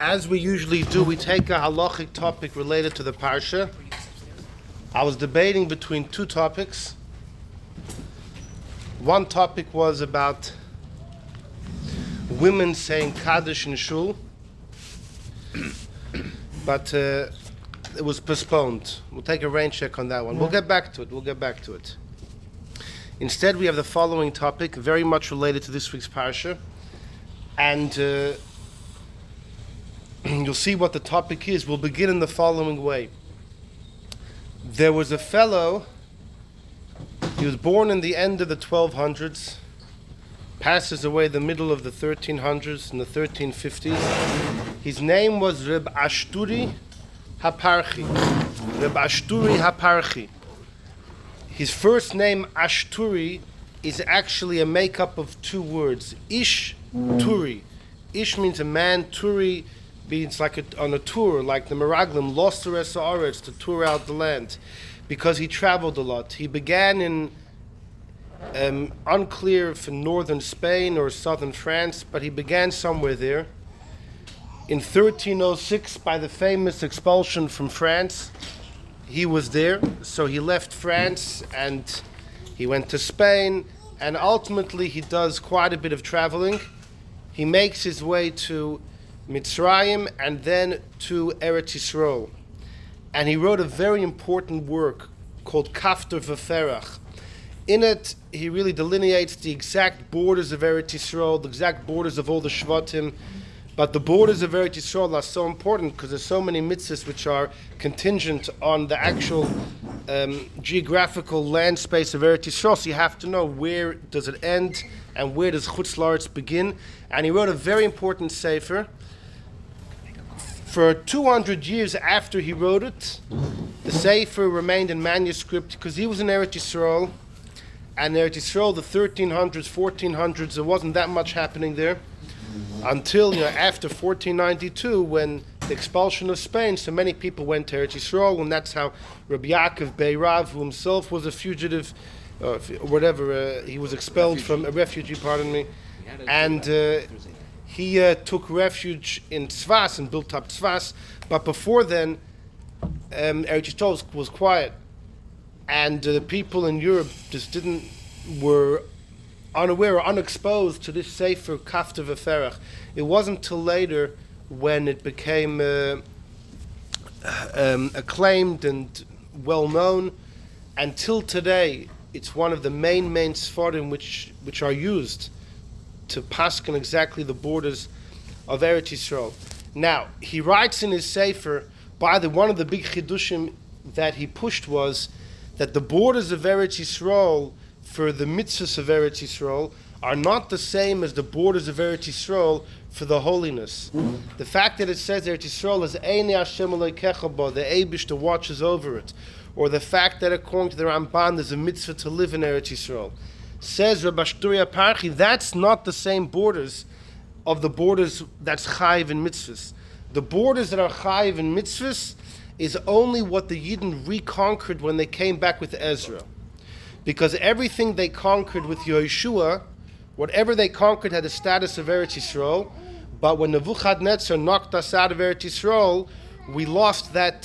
As we usually do, we take a halachic topic related to the parsha. I was debating between two topics. One topic was about women saying Kaddish in shul, but it was postponed. We'll take a rain check on that one. We'll get back to it. Instead, we have the following topic, very much related to this week's parsha, and you'll see what the topic is. We'll begin in the following way. There was a fellow, he was born in the end of the 1200s, passes away the middle of the 1300s and the 1350s. His name was Reb Ashturi HaParchi. Reb Ashturi HaParchi. His first name, Ashturi, is actually a makeup of two words. Ish, Turi. Ish means a man, Turi means like on a tour, like the Meraglim lost the rest of Aretz to tour out the land, because he traveled a lot. He began in unclear if in northern Spain or southern France, but he began somewhere there. In 1306, by the famous expulsion from France, he was there, so he left France and he went to Spain, and ultimately he does quite a bit of traveling. He makes his way to Mitzrayim and then to Eretz Yisrael. And he wrote a very important work called Kafter V'Ferach. In it, he really delineates the exact borders of Eretz Yisrael, the exact borders of all the Shvatim. But the borders of Eretz Yisrael are so important because there's so many mitzvahs which are contingent on the actual geographical land space of Eretz Yisrael. So you have to know where does it end and where does Chutz La'aretz begin. And he wrote a very important sefer. For 200 years after he wrote it, the sefer remained in manuscript because he was in Eretz Yisrael. And Eretz Yisrael, the 1300s, 1400s, there wasn't that much happening there. Until after 1492, when the expulsion of Spain, so many people went to Eretz Yisrael, and that's how Rabbi Yaakov Beirav, who himself was a fugitive, he was expelled from a refugee, and he took refuge in Tzfas and built up Tzfas. But before then, Eretz Yisrael was quiet, and the people in Europe just were unaware or unexposed to this sefer Kafter V'Ferach. It wasn't till later when it became acclaimed and well known. Until today, it's one of the main Sfarim which are used to paskin exactly the borders of Eretz Yisrael. Now, he writes in his sefer, one of the big chidushim that he pushed was that the borders of Eretz Yisrael for the mitzvahs of Eretz Yisrael are not the same as the borders of Eretz Yisrael for the holiness. The fact that it says Eretz Yisrael is Einei Hashem Elokecha Bo, the Eibushter watches over it, or the fact that according to the Ramban there's a mitzvah to live in Eretz Yisrael, says Reb Ashturi HaParchi, that's not the same borders of the borders that's chayiv in mitzvahs. The borders that are chayiv in mitzvahs is only what the Yidden reconquered when they came back with Ezra. Because everything they conquered with Yehoshua, whatever they conquered had the status of Eretz Yisrael, but when Nebuchadnezzar knocked us out of Eretz Yisrael, we lost that,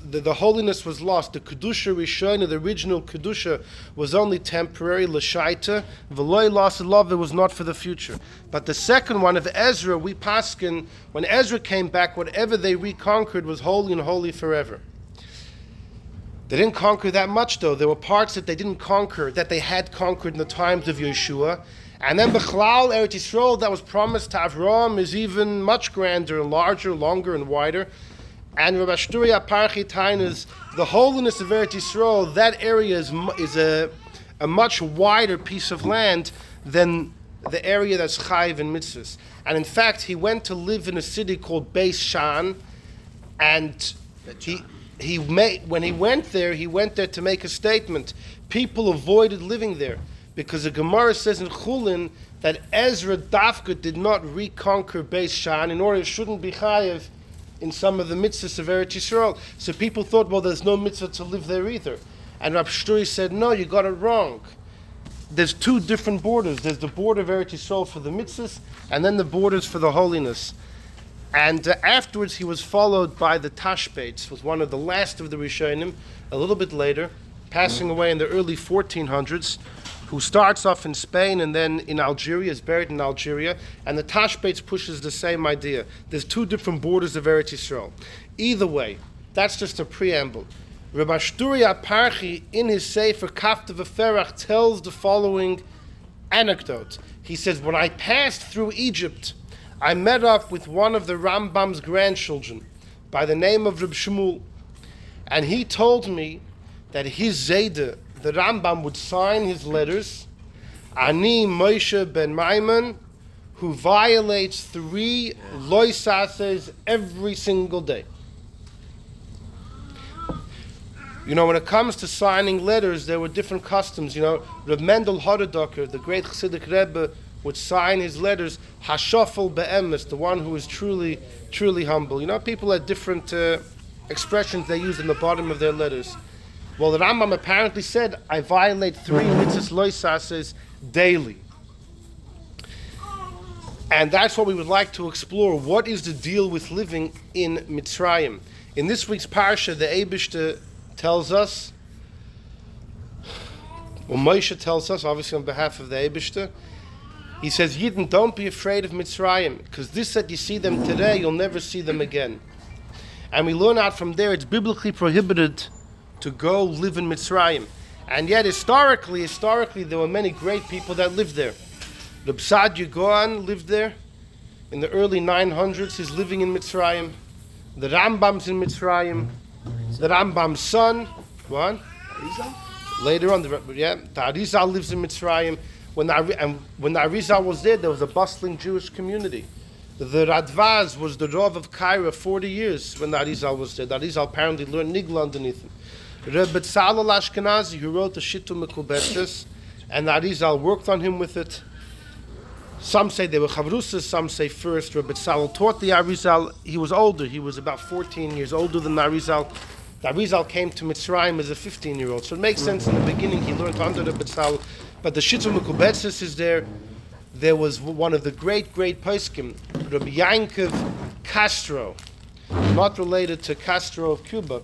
the holiness was lost. The Kedusha Rishona, the original Kedusha, was only temporary, L'shaita, V'loi lost love, it was not for the future. But the second one of Ezra, we paskin, when Ezra came back, whatever they reconquered was holy and holy forever. They didn't conquer that much, though. There were parts that they didn't conquer, that they had conquered in the times of Yeshua. And then Bechlal, Eretz Yisrael, that was promised to Avraham, is even much grander and larger, longer and wider. And Reb Ashturi HaParchi Tainas, the holiness of Eretz Yisrael, that area is a much wider piece of land than the area that's chayiv in mitzvahs. And in fact, he went to live in a city called Beis Shan, and when he went there to make a statement. People avoided living there because the Gemara says in Chulin that Ezra Dafka did not reconquer Beis Shan in order it shouldn't be chayiv in some of the mitzvahs of Eretz Yisrael. So people thought, well, there's no mitzvah to live there either. And Rav Shturi said, no, you got it wrong. there's two different borders. There's the border of Eretz Yisrael for the mitzvahs, and then the borders for the holiness. And afterwards he was followed by the Tashbates, was one of the last of the Rishonim, a little bit later, passing away in the early 1400s, who starts off in Spain and then in Algeria, is buried in Algeria, and the Tashbates pushes the same idea. There's two different borders of Eretz Yisrael. Either way, that's just a preamble. Rabbi Shturi Aparchi, in his Sefer Kafta V'Ferach, tells the following anecdote. He says, when I passed through Egypt, I met up with one of the Rambam's grandchildren by the name of Reb Shmuel, and he told me that his Zayde, the Rambam, would sign his letters, Ani Moshe ben Maimon, who violates 3 loisases every single day. You know, when it comes to signing letters, there were different customs. You know, Reb Mendel Hodedoker, the great Chassidic Rebbe, would sign his letters, Hashofel be'emes, the one who is truly, truly humble. You know, people had different expressions they used in the bottom of their letters. Well, the Rambam apparently said, I violate 3 mitzvahs loisases daily. And that's what we would like to explore. What is the deal with living in Mitzrayim? In this week's parsha, the Eibishter tells us, well, Moshe tells us, obviously on behalf of the Eibishter, he says, Yidden, don't be afraid of Mitzrayim, because this that you see them today, you'll never see them again. And we learn out from there, it's biblically prohibited to go live in Mitzrayim. And yet, historically, there were many great people that lived there. Reb Sadia Gaon lived there in the early 900s. He's living in Mitzrayim. The Rambam's in Mitzrayim. The Rambam's son, what? Later on, the Arizal lives in Mitzrayim. When the Arizal was there was a bustling Jewish community. The Radvaz was the Rav of Cairo 40 years when the Arizal was there. The Arizal apparently learned Nigla underneath him. Reb Betzalel Ashkenazi, who wrote the Shittu Mekubetzes, and the Arizal worked on him with it. Some say they were chavrusas, some say first. Reb Betzalel taught the Arizal. He was older. He was about 14 years older than the Arizal. The Arizal came to Mitzrayim as a 15-year-old. So it makes sense in the beginning he learned under the Betzalel. But the Shittu Mekubetzes is there. There was one of the great poskim, Rabbi Yankov Castro, not related to Castro of Cuba,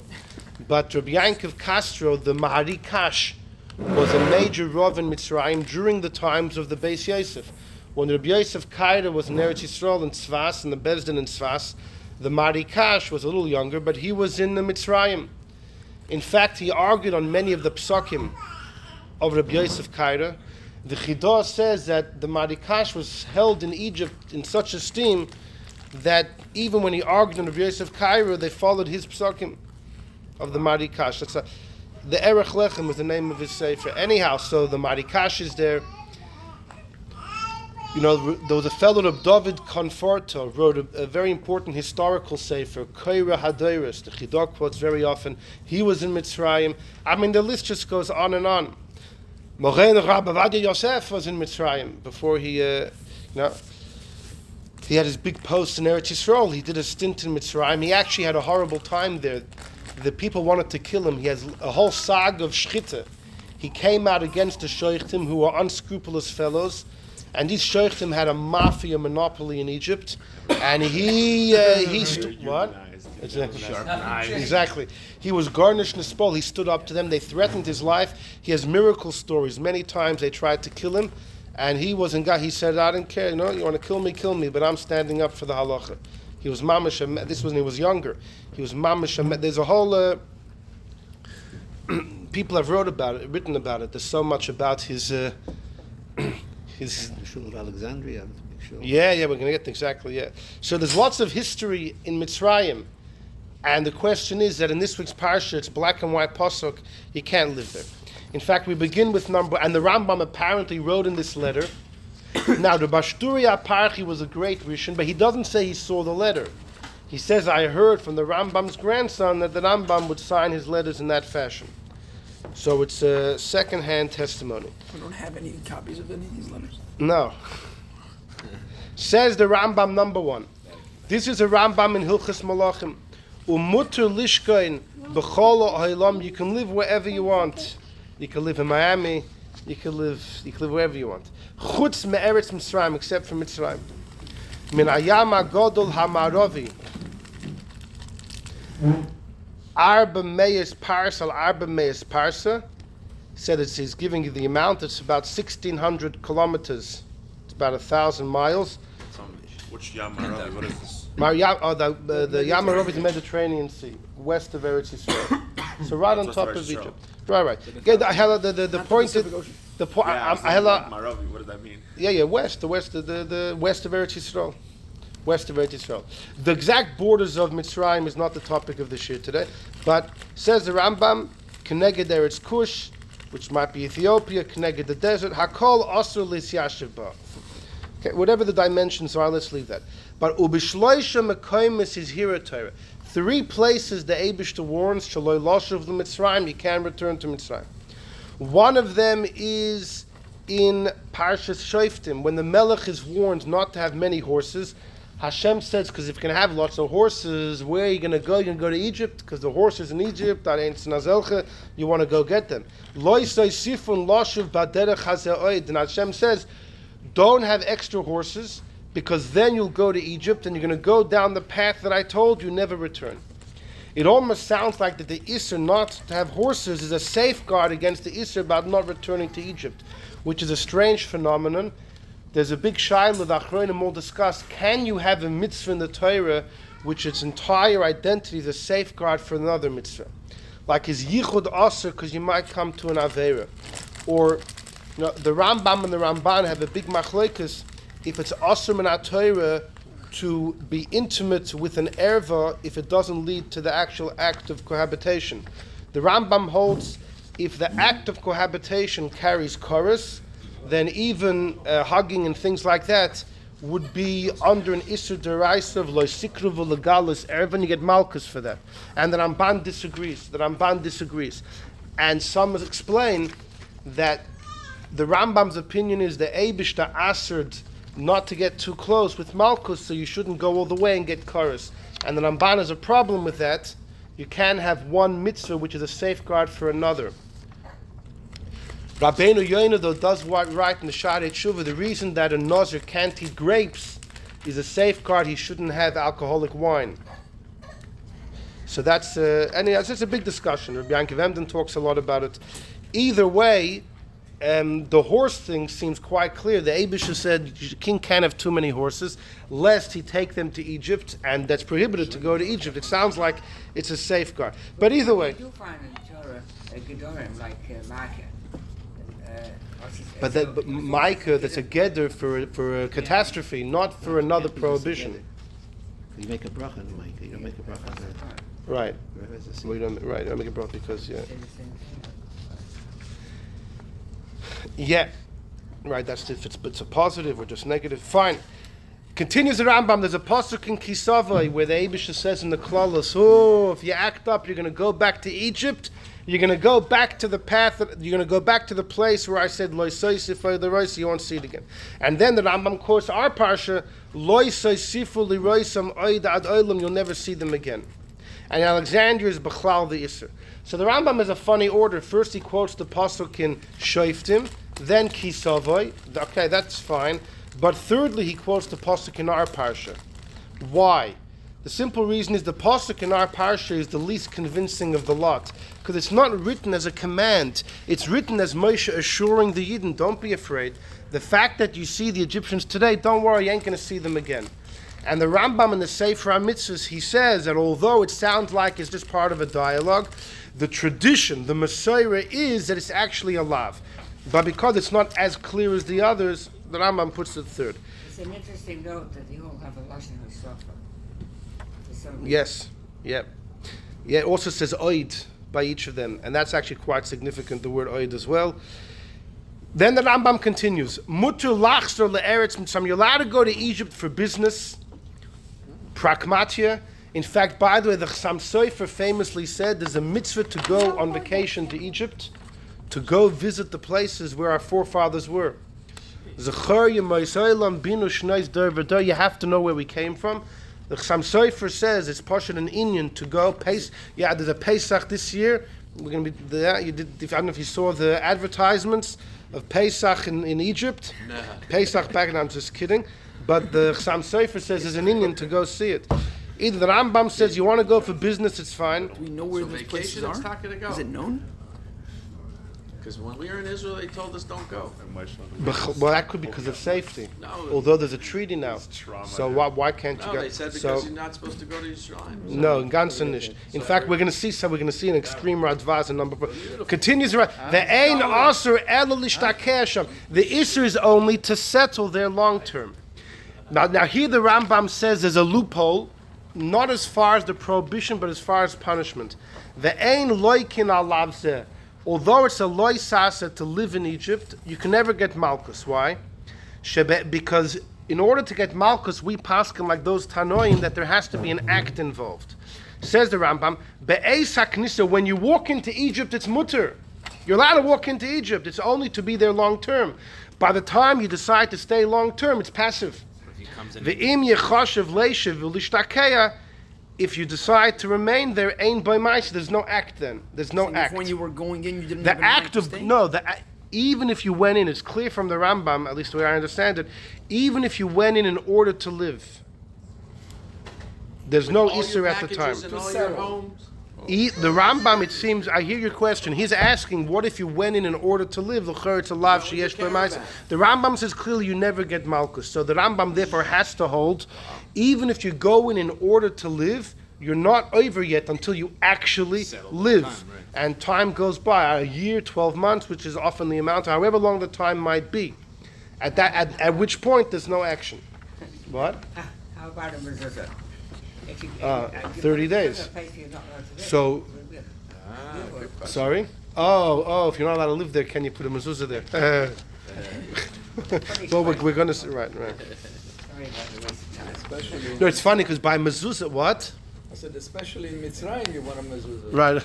but Rabbi Yankov Castro, the Mahari Kash, was a major Rav in Mitzrayim during the times of the Beis Yosef. When Rabbi Yosef Kaira was in Eretz Yisrael in Tzfas, in the Bezdin in Tzfas, the Mahari Kash was a little younger, but he was in the Mitzrayim. In fact, he argued on many of the psakim of Rabbi Yosef Kaira. The Chidah says that the Mahari Kash was held in Egypt in such esteem that even when he argued on Rabbi Yosef Kaira, they followed his psakim of the Mahari Kash. That's the Erech Lechem was the name of his sefer. Anyhow, so the Mahari Kash is there. You know, there was a fellow of David Conforto wrote a very important historical sefer, Koira Hadeiros. The Chidah quotes very often. He was in Mitzrayim. I mean, the list just goes on and on. Moren Rabbi Ovadia Yosef was in Mitzrayim before he had his big post in Eretz Yisrael. He did a stint in Mitzrayim. He actually had a horrible time there. The people wanted to kill him. He has a whole saga of shchita. He came out against the shoichtim, who were unscrupulous fellows, and these shoichtim had a mafia monopoly in Egypt. And what? Exactly. He was garnished nispol. He stood up to them. They threatened his life. He has miracle stories. Many times they tried to kill him, and he wasn't God. He said, "I don't care. You know, you want to kill me, but I'm standing up for the halacha." He was mamash. This was when he was younger. He was mamash. There's a whole. People have written about it. There's so much about his. The Shul of Alexandria. Yeah, we're going to get exactly, yeah. So there's lots of history in Mitzrayim, and the question is that in this week's parsha, it's black and white pasuk, you can't live there. In fact, we begin with and the Rambam apparently wrote in this letter. Now, the Bashturi Aparchi was a great Rishon, but he doesn't say he saw the letter. He says, I heard from the Rambam's grandson that the Rambam would sign his letters in that fashion. So it's a second-hand testimony. We don't have any copies of any of these letters. No. Says the Rambam, number 1. This is a Rambam in Hilchas Malachim. Umutter lishkoin b'chol ha'olam. You can live wherever you want. You can live in Miami. You can live wherever you want. Chutz me'eretz Mitzrayim, except for Mitzrayim. Min hayam hagodol hamarovi. Arba meis parsa al arba meis parsa. Said he's giving you the amount. It's about 1,600 kilometers. It's about 1,000 miles. Which Yam Haravi? What is this? The Yam Haravi is the Mediterranean Sea, west of Eretz Yisrael. So right on West top of of Eretz Yisrael. Egypt. Right. Okay, the point is the point. Yeah, Maravi. What does that mean? West, the west of Eretz Yisrael. West of Eretz Yisrael. The exact borders of Mitzrayim is not the topic of the shir today, but says the Rambam, Keneged Eretz Kush, which might be Ethiopia, Keneged the desert, Hakol Asur Lisyashiv Ba. Okay, whatever the dimensions are, let's leave that. But Ubishloisha Mekoimis is here Torah. 3 places the Eibishter warns, Shaloi Loshav the Mitzrayim, you can return to Mitzrayim. One of them is in Parshas Shoftim, when the Melech is warned not to have many horses. Hashem says, because if you're going to have lots of horses, where are you going to go? You're going to go to Egypt, because the horses in Egypt, you want to go get them. And Hashem says, don't have extra horses, because then you'll go to Egypt, and you're going to go down the path that I told you, never return. It almost sounds like that the Isser not to have horses is a safeguard against the Isser about not returning to Egypt, which is a strange phenomenon. There's a big shaila that Achronim will discuss. Can you have a mitzvah in the Torah which its entire identity is a safeguard for another mitzvah? Like is yichud aser because you might come to an avera. Or the Rambam and the Ramban have a big machlokes if it's aser min Torah to be intimate with an erva if it doesn't lead to the actual act of cohabitation. The Rambam holds if the act of cohabitation carries chorus, then even hugging and things like that would be under an Isser Deraisa of Loisikru V'Legalis Erva, and you get Malkus for that. And the Ramban disagrees. And some explain that the Rambam's opinion is the Eibishter Aserd not to get too close with Malkus, so you shouldn't go all the way and get chorus. And the Ramban has a problem with that. You can have one mitzvah which is a safeguard for another. Rabbeinu Yoina, though, does write in the Sha'arei Tshuva, the reason that a Nazir can't eat grapes is a safeguard he shouldn't have alcoholic wine. So that's it's a big discussion. Rabbi Yankov Emden talks a lot about it. Either way, the horse thing seems quite clear. The Eibishter said the king can't have too many horses, lest he take them to Egypt, and that's prohibited to go to Egypt. It sounds like it's a safeguard. But either way. You do find in Torah a Gedorim like Micah. But Micah, that's a gedder for a catastrophe, not for another prohibition. You make a bracha on Micah. You don't make a bracha on that. Right. We don't make a bracha because right. That's if it's a positive or just negative. Fine. Continues the Rambam. There's a pasuk in Kisavai where the Eibishter says in the Klalos, if you act up, you're going to go back to Egypt. You're going to go back to the path. You're going to go back to the place where I said Lo Soisifu L'Roisa. You won't see it again. And then the Rambam quotes our parsha Lo Soisifu L'Roisam Oida Ad Olam. You'll never see them again. And Alexandria is Bechlal the Isser. So the Rambam has a funny order. First he quotes the pasuk in Shoftim, then Kisavai. Okay, that's fine. But thirdly, he quotes the pasuk in our parsha. Why? The simple reason is the pasuk in our parsha is the least convincing of the lot, because it's not written as a command. It's written as Moshe assuring the Yidden, don't be afraid. The fact that you see the Egyptians today, don't worry, you ain't going to see them again. And the Rambam in the Sefer HaMitzvos, he says that although it sounds like it's just part of a dialogue, the tradition, the Messiah is that it's actually a lav. But because it's not as clear as the others, the Rambam puts it third. It's an interesting note that they all have a Lashon HaSofa. Yes, yeah. It also says oid by each of them, and that's actually quite significant, the word oid as well. Then the Rambam continues, Mutu lachzor le'eretz mitzrayim. You're allowed to go to Egypt for business, pragmatia. In fact, by the way, the Chassam Sofer famously said there's a mitzvah to go on vacation to Egypt, to go visit the places where our forefathers were. You have to know where we came from. The Chassam Sofer says it's Pashat an Inyan to go. There's a Pesach this year. We're going to be there. I don't know if you saw the advertisements of Pesach in Egypt. No. Pesach back, and I'm just kidding. but the Chassam Sofer says there's an Indian to go see it. Either the Rambam says you want to go for business, it's fine. Do we know where So these places vacation, it's are? not gonna go. Is it known? Because when we were in Israel, they told us don't go. Well, that could be because of safety. No. Although there's a treaty now, trauma, so yeah. why can't you No, go? they said So because you're not supposed to go to Israel. no, in Ganzen nicht. In fact, we're going to see an extreme Radvaz in number. Continues right. The ein aser ela lishtakeh sham. The isser is only to settle there long term. Now here the Rambam says there's a loophole, not as far as the prohibition, but as far as punishment. The ein loikin alavzeh. Although it's a loy sasa to live in Egypt, you can never get malchus. Why? Because in order to get malchus, we paskin like those tanoim that there has to be an act involved. Says the Rambam, be'eis haknisa, when you walk into Egypt, it's mutter. You're allowed to walk into Egypt. It's only to be there long term. By the time you decide to stay long term, it's passive. Ve'im yechashev leishev v'lishtakeya. If you decide to remain there, ein by mice, there's no act then. There's no So act. When you were going in, you didn't The have an act to of stay? no, even if you went in, it's clear from the Rambam, at least the way I understand it. Even if you went in order to live, there's no All your Isser at the time. packages and all your homes. The Rambam, it seems, I hear your question. He's asking, what if you went in order to live? The Rambam says clearly you never get malchus. So the Rambam therefore has to hold, even if you go in order to live, you're not over yet until you actually live. And time goes by, a year, 12 months, which is often the amount, however long the time might be. At which point there's no action. What? How about a mezuzah? If you, 30 days. So, sorry? Oh, if you're not allowed to live there, can you put a mezuzah there? Well, we're going to, right. Sorry about the waste of time. No, it's funny because by mezuzah, what? I said, especially in Mitzrayim, you want a mezuzah. Right.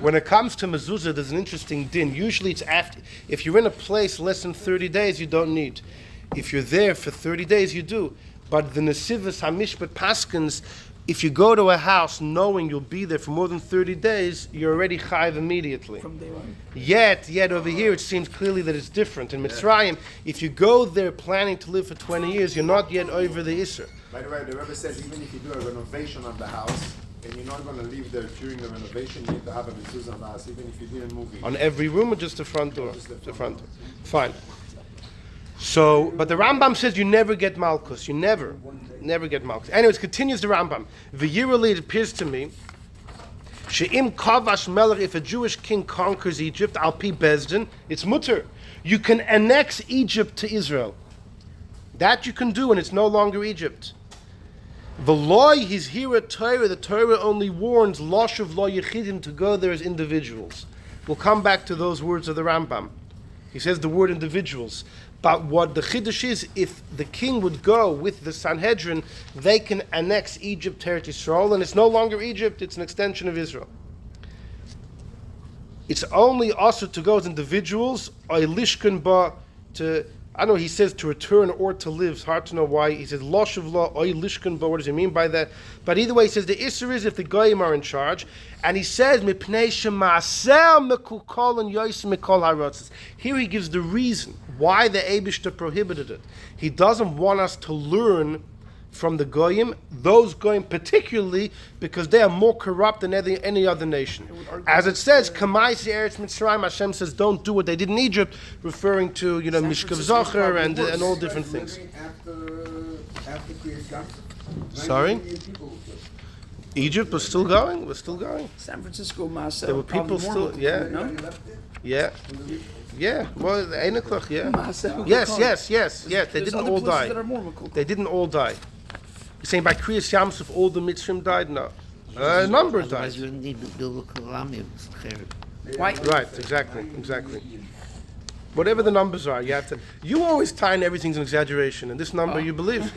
When it comes to mezuzah, there's an interesting din. Usually it's after, if you're in a place less than 30 days, you don't need. If you're there for 30 days, you do. But the Nesivos HaMishpat Paskins, if you go to a house knowing you'll be there for more than 30 days, you're already chayiv immediately. From day one. Yet over here it seems clearly that it's different. In Mitzrayim, if you go there planning to live for 20 years, you're not yet over the Isser. By the way, the Rebbe says even if you do a renovation on the house and you're not going to live there during the renovation, you need to have a mezuzah on the house, even if you didn't move in. On every room or just the front door? Just The front door. Fine. So, but the Rambam says you never get malchus. You never get malchus. Anyways, continues the Rambam. V'yirali, it appears to me, she'im kavash melech, if a Jewish king conquers Egypt, al pi bezdin, it's mutter. You can annex Egypt to Israel. That you can do, and it's no longer Egypt. V'loy, he's here at Torah. The Torah only warns loshav lo yechidim to go there as individuals. We'll come back to those words of the Rambam. He says the word individuals. But what the Chiddush is, if the king would go with the Sanhedrin, they can annex Egypt, Eretz Yisrael, and it's no longer Egypt, it's an extension of Israel. It's only also to go as individuals, or lishkan ba, to, I don't know, he says to return or to live. It's hard to know why. He says, Losh of law, oy lishkan ba, what does he mean by that? But either way, he says the Isser is if the Goyim are in charge. And he says, Mipnei shema'aseh mekukol and yois mekol harotzes. Here he gives the reason why the Eibishter prohibited it. He doesn't want us to learn from the Goyim, those Goyim particularly, because they are more corrupt than any other nation. As it says, Kamaisi Eretz Mitzrayim, Hashem says, don't do what they did in Egypt, referring to, Mishkav Zocher and all different things. After Kriyas Gamsa? Sorry? Egypt was still going? Was still going? San Francisco, Marcel. There were people still, yeah. No? Yeah. Yeah. Well, the Ein O'Clock, yeah. Marcel. Yes. They There's didn't other all places die. that are more Makuk. They didn't all die. You're saying by Kriyas Yamsuf all the Mitzrim died? No. A number died. Otherwise, you need to build a Kalamim. Why? Right, exactly. Whatever the numbers are, you have to. You always tie in everything's an exaggeration, and this number you believe.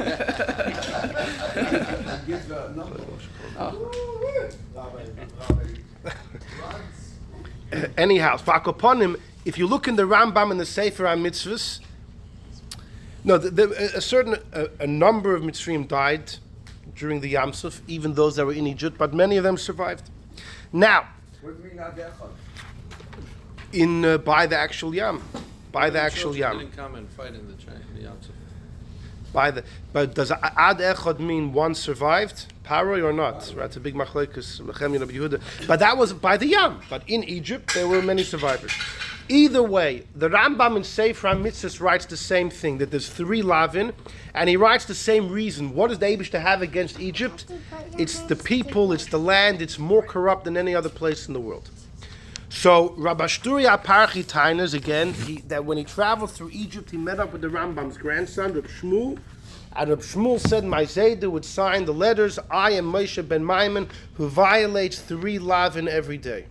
Anyhow, Fakoponim, if you look in the Rambam and the Sefer HaMitzvahs, no, a number of Mitzrayim died during the Yamsuf, even those that were in Egypt, but many of them survived. Now, by the actual Yam. Children didn't come and fight in the Yom Tov. But does ad echad mean one survived, Paroi or not? Right, it's a big machlokes, Lechem Rabbi Yehuda. But that was by the Yam. But in Egypt, there were many survivors. Either way, the Rambam in Sefer HaMitzvos writes the same thing, that there's 3 lavin, and he writes the same reason. What does the Eibush to have against Egypt? It's the people, it's the land, it's more corrupt than any other place in the world. So Rabbi Shturi Aparchi Tainas, again, that when he traveled through Egypt, he met up with the Rambam's grandson, Reb Shmuel, and Reb Shmuel said, my Zayda would sign the letters, I am Moshe ben Maimon, who violates 3 lavin every day.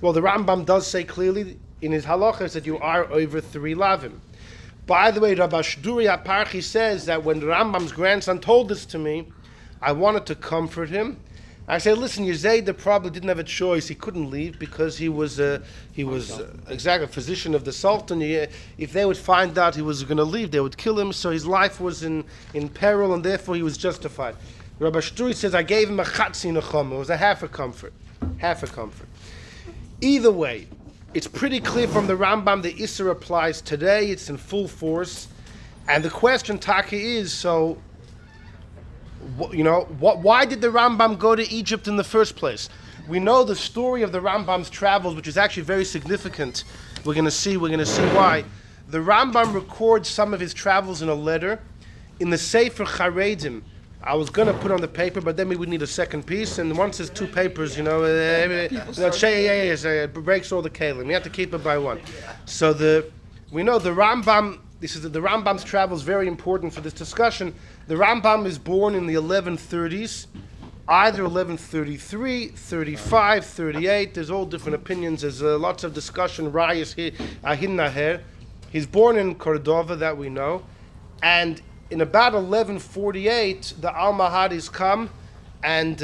Well, the Rambam does say clearly in his halachas that you are over 3 lavin. By the way, Rabbi Shturi Aparchi says that when the Rambam's grandson told this to me, I wanted to comfort him. I said, listen, your Zayda probably didn't have a choice. He couldn't leave because he was exactly a physician of the Sultan. If they would find out he was going to leave, they would kill him. So his life was in peril, and therefore he was justified. Rabbi Shturi says, I gave him a chatzi nechama. It was a half a comfort. Either way, it's pretty clear from the Rambam the Isser applies today. It's in full force. And the question, Taki, is, so, why did the Rambam go to Egypt in the first place? We know the story of the Rambam's travels, which is actually very significant. We're going to see why. The Rambam records some of his travels in a letter. In the Sefer Charedim, I was going to put on the paper, but then we would need a second piece. And once there's 2 papers, it breaks all the kalim. You have to keep it by one. So we know the Rambam, the Rambam's travel is very important for this discussion. The Rambam is born in the 1130s, either 1133, 35, 38. There's all different opinions. There's lots of discussion. Rayas Ahin Naher. He's born in Cordova, that we know. And in about 1148, the Almohades come, and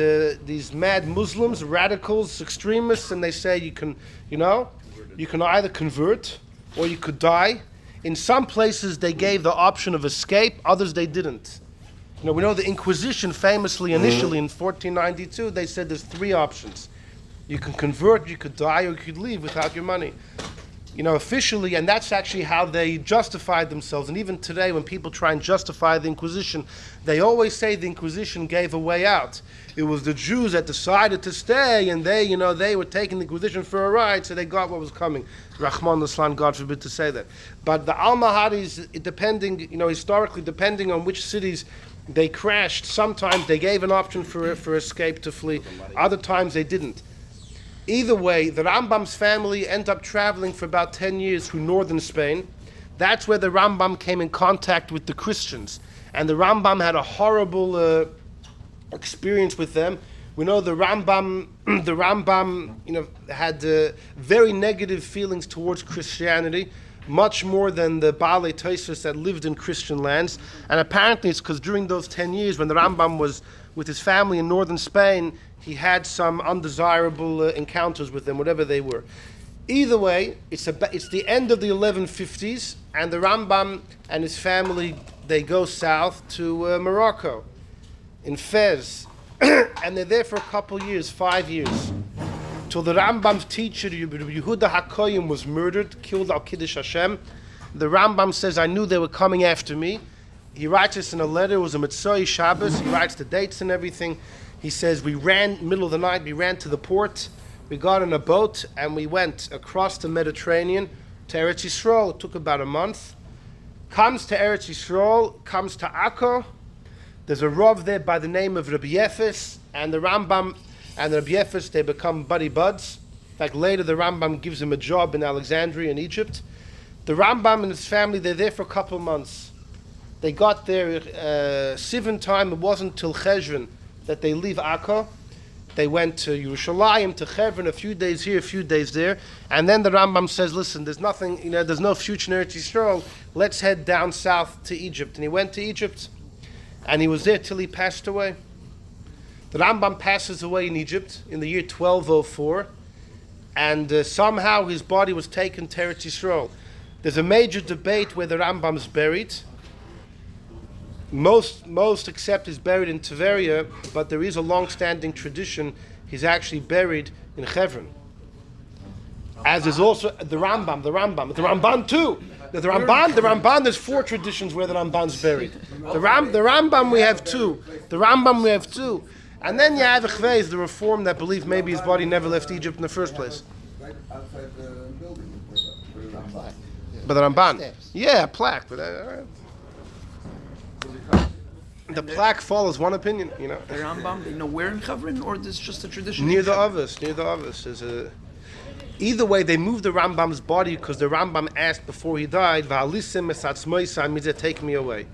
these mad Muslims, radicals, extremists, and they say you can either convert or you could die. In some places, they gave the option of escape. Others, they didn't. We know the Inquisition famously, initially in 1492, they said there's 3 options. You can convert, you could die, or you could leave without your money. Officially, and that's actually how they justified themselves. And even today, when people try and justify the Inquisition, they always say the Inquisition gave a way out. It was the Jews that decided to stay, and they were taking the Inquisition for a ride, so they got what was coming. Rahman al-Islam, God forbid to say that. But the Almohades, historically, depending on which cities they crashed, sometimes they gave an option for escape to flee. Other times they didn't. Either way, the Rambam's family ended up traveling for about 10 years through northern Spain. That's where the Rambam came in contact with the Christians. And the Rambam had a horrible experience with them. We know the Rambam had very negative feelings towards Christianity, much more than the Baalei Tosfos that lived in Christian lands. And apparently it's because during those 10 years when the Rambam was with his family in northern Spain, he had some undesirable encounters with them, whatever they were. Either way, it's the end of the 1150s, and the Rambam and his family, they go south to Morocco, in Fez, and they're there for a couple years, 5 years, till the Rambam's teacher, Yehuda HaKoyim, was murdered, killed al Kiddush Hashem. The Rambam says, I knew they were coming after me. He writes this in a letter. It was a Mitzvah Shabbos. He writes the dates and everything. He says, we ran, middle of the night, we ran to the port. We got on a boat, and we went across the Mediterranean to Eretz Yisrael. It took about a month. Comes to Eretz Yisrael, comes to Akko. There's a Rav there by the name of Rabbi Yefes, and the Rambam and Rabbi Yefes, they become buddy buds. In fact, later the Rambam gives him a job in Alexandria in Egypt. The Rambam and his family, they're there for a couple of months. They got there Sivan time. It wasn't till Cheshvan that they leave Akko. They went to Yerushalayim, to Hebron, a few days here, a few days there. And then the Rambam says, listen, there's nothing, there's no future in Eretz Yisrael. Let's head down south to Egypt. And he went to Egypt, and he was there till he passed away. The Rambam passes away in Egypt in the year 1204, and somehow his body was taken to Eretz Yisrael. There's a major debate where the Rambam's buried. Most accept he's buried in Tveria, but there is a long-standing tradition he's actually buried in Hebron. As is also the Ramban too. The Ramban, there's 4 traditions where the Ramban's buried. The Rambam we have 2. And then you have Echvez, the Reform that believe maybe his body never left Egypt in the first place. Right outside the building. But the Ramban. Steps. Yeah, a plaque. But the plaque follows one opinion, you know. The Rambam, they know where in Chevron, or this just a tradition? Near the Ovis. There's a... Either way, they moved the Rambam's body because the Rambam asked before he died, "Va'alisim esatzmoisai mitzeh, take me away."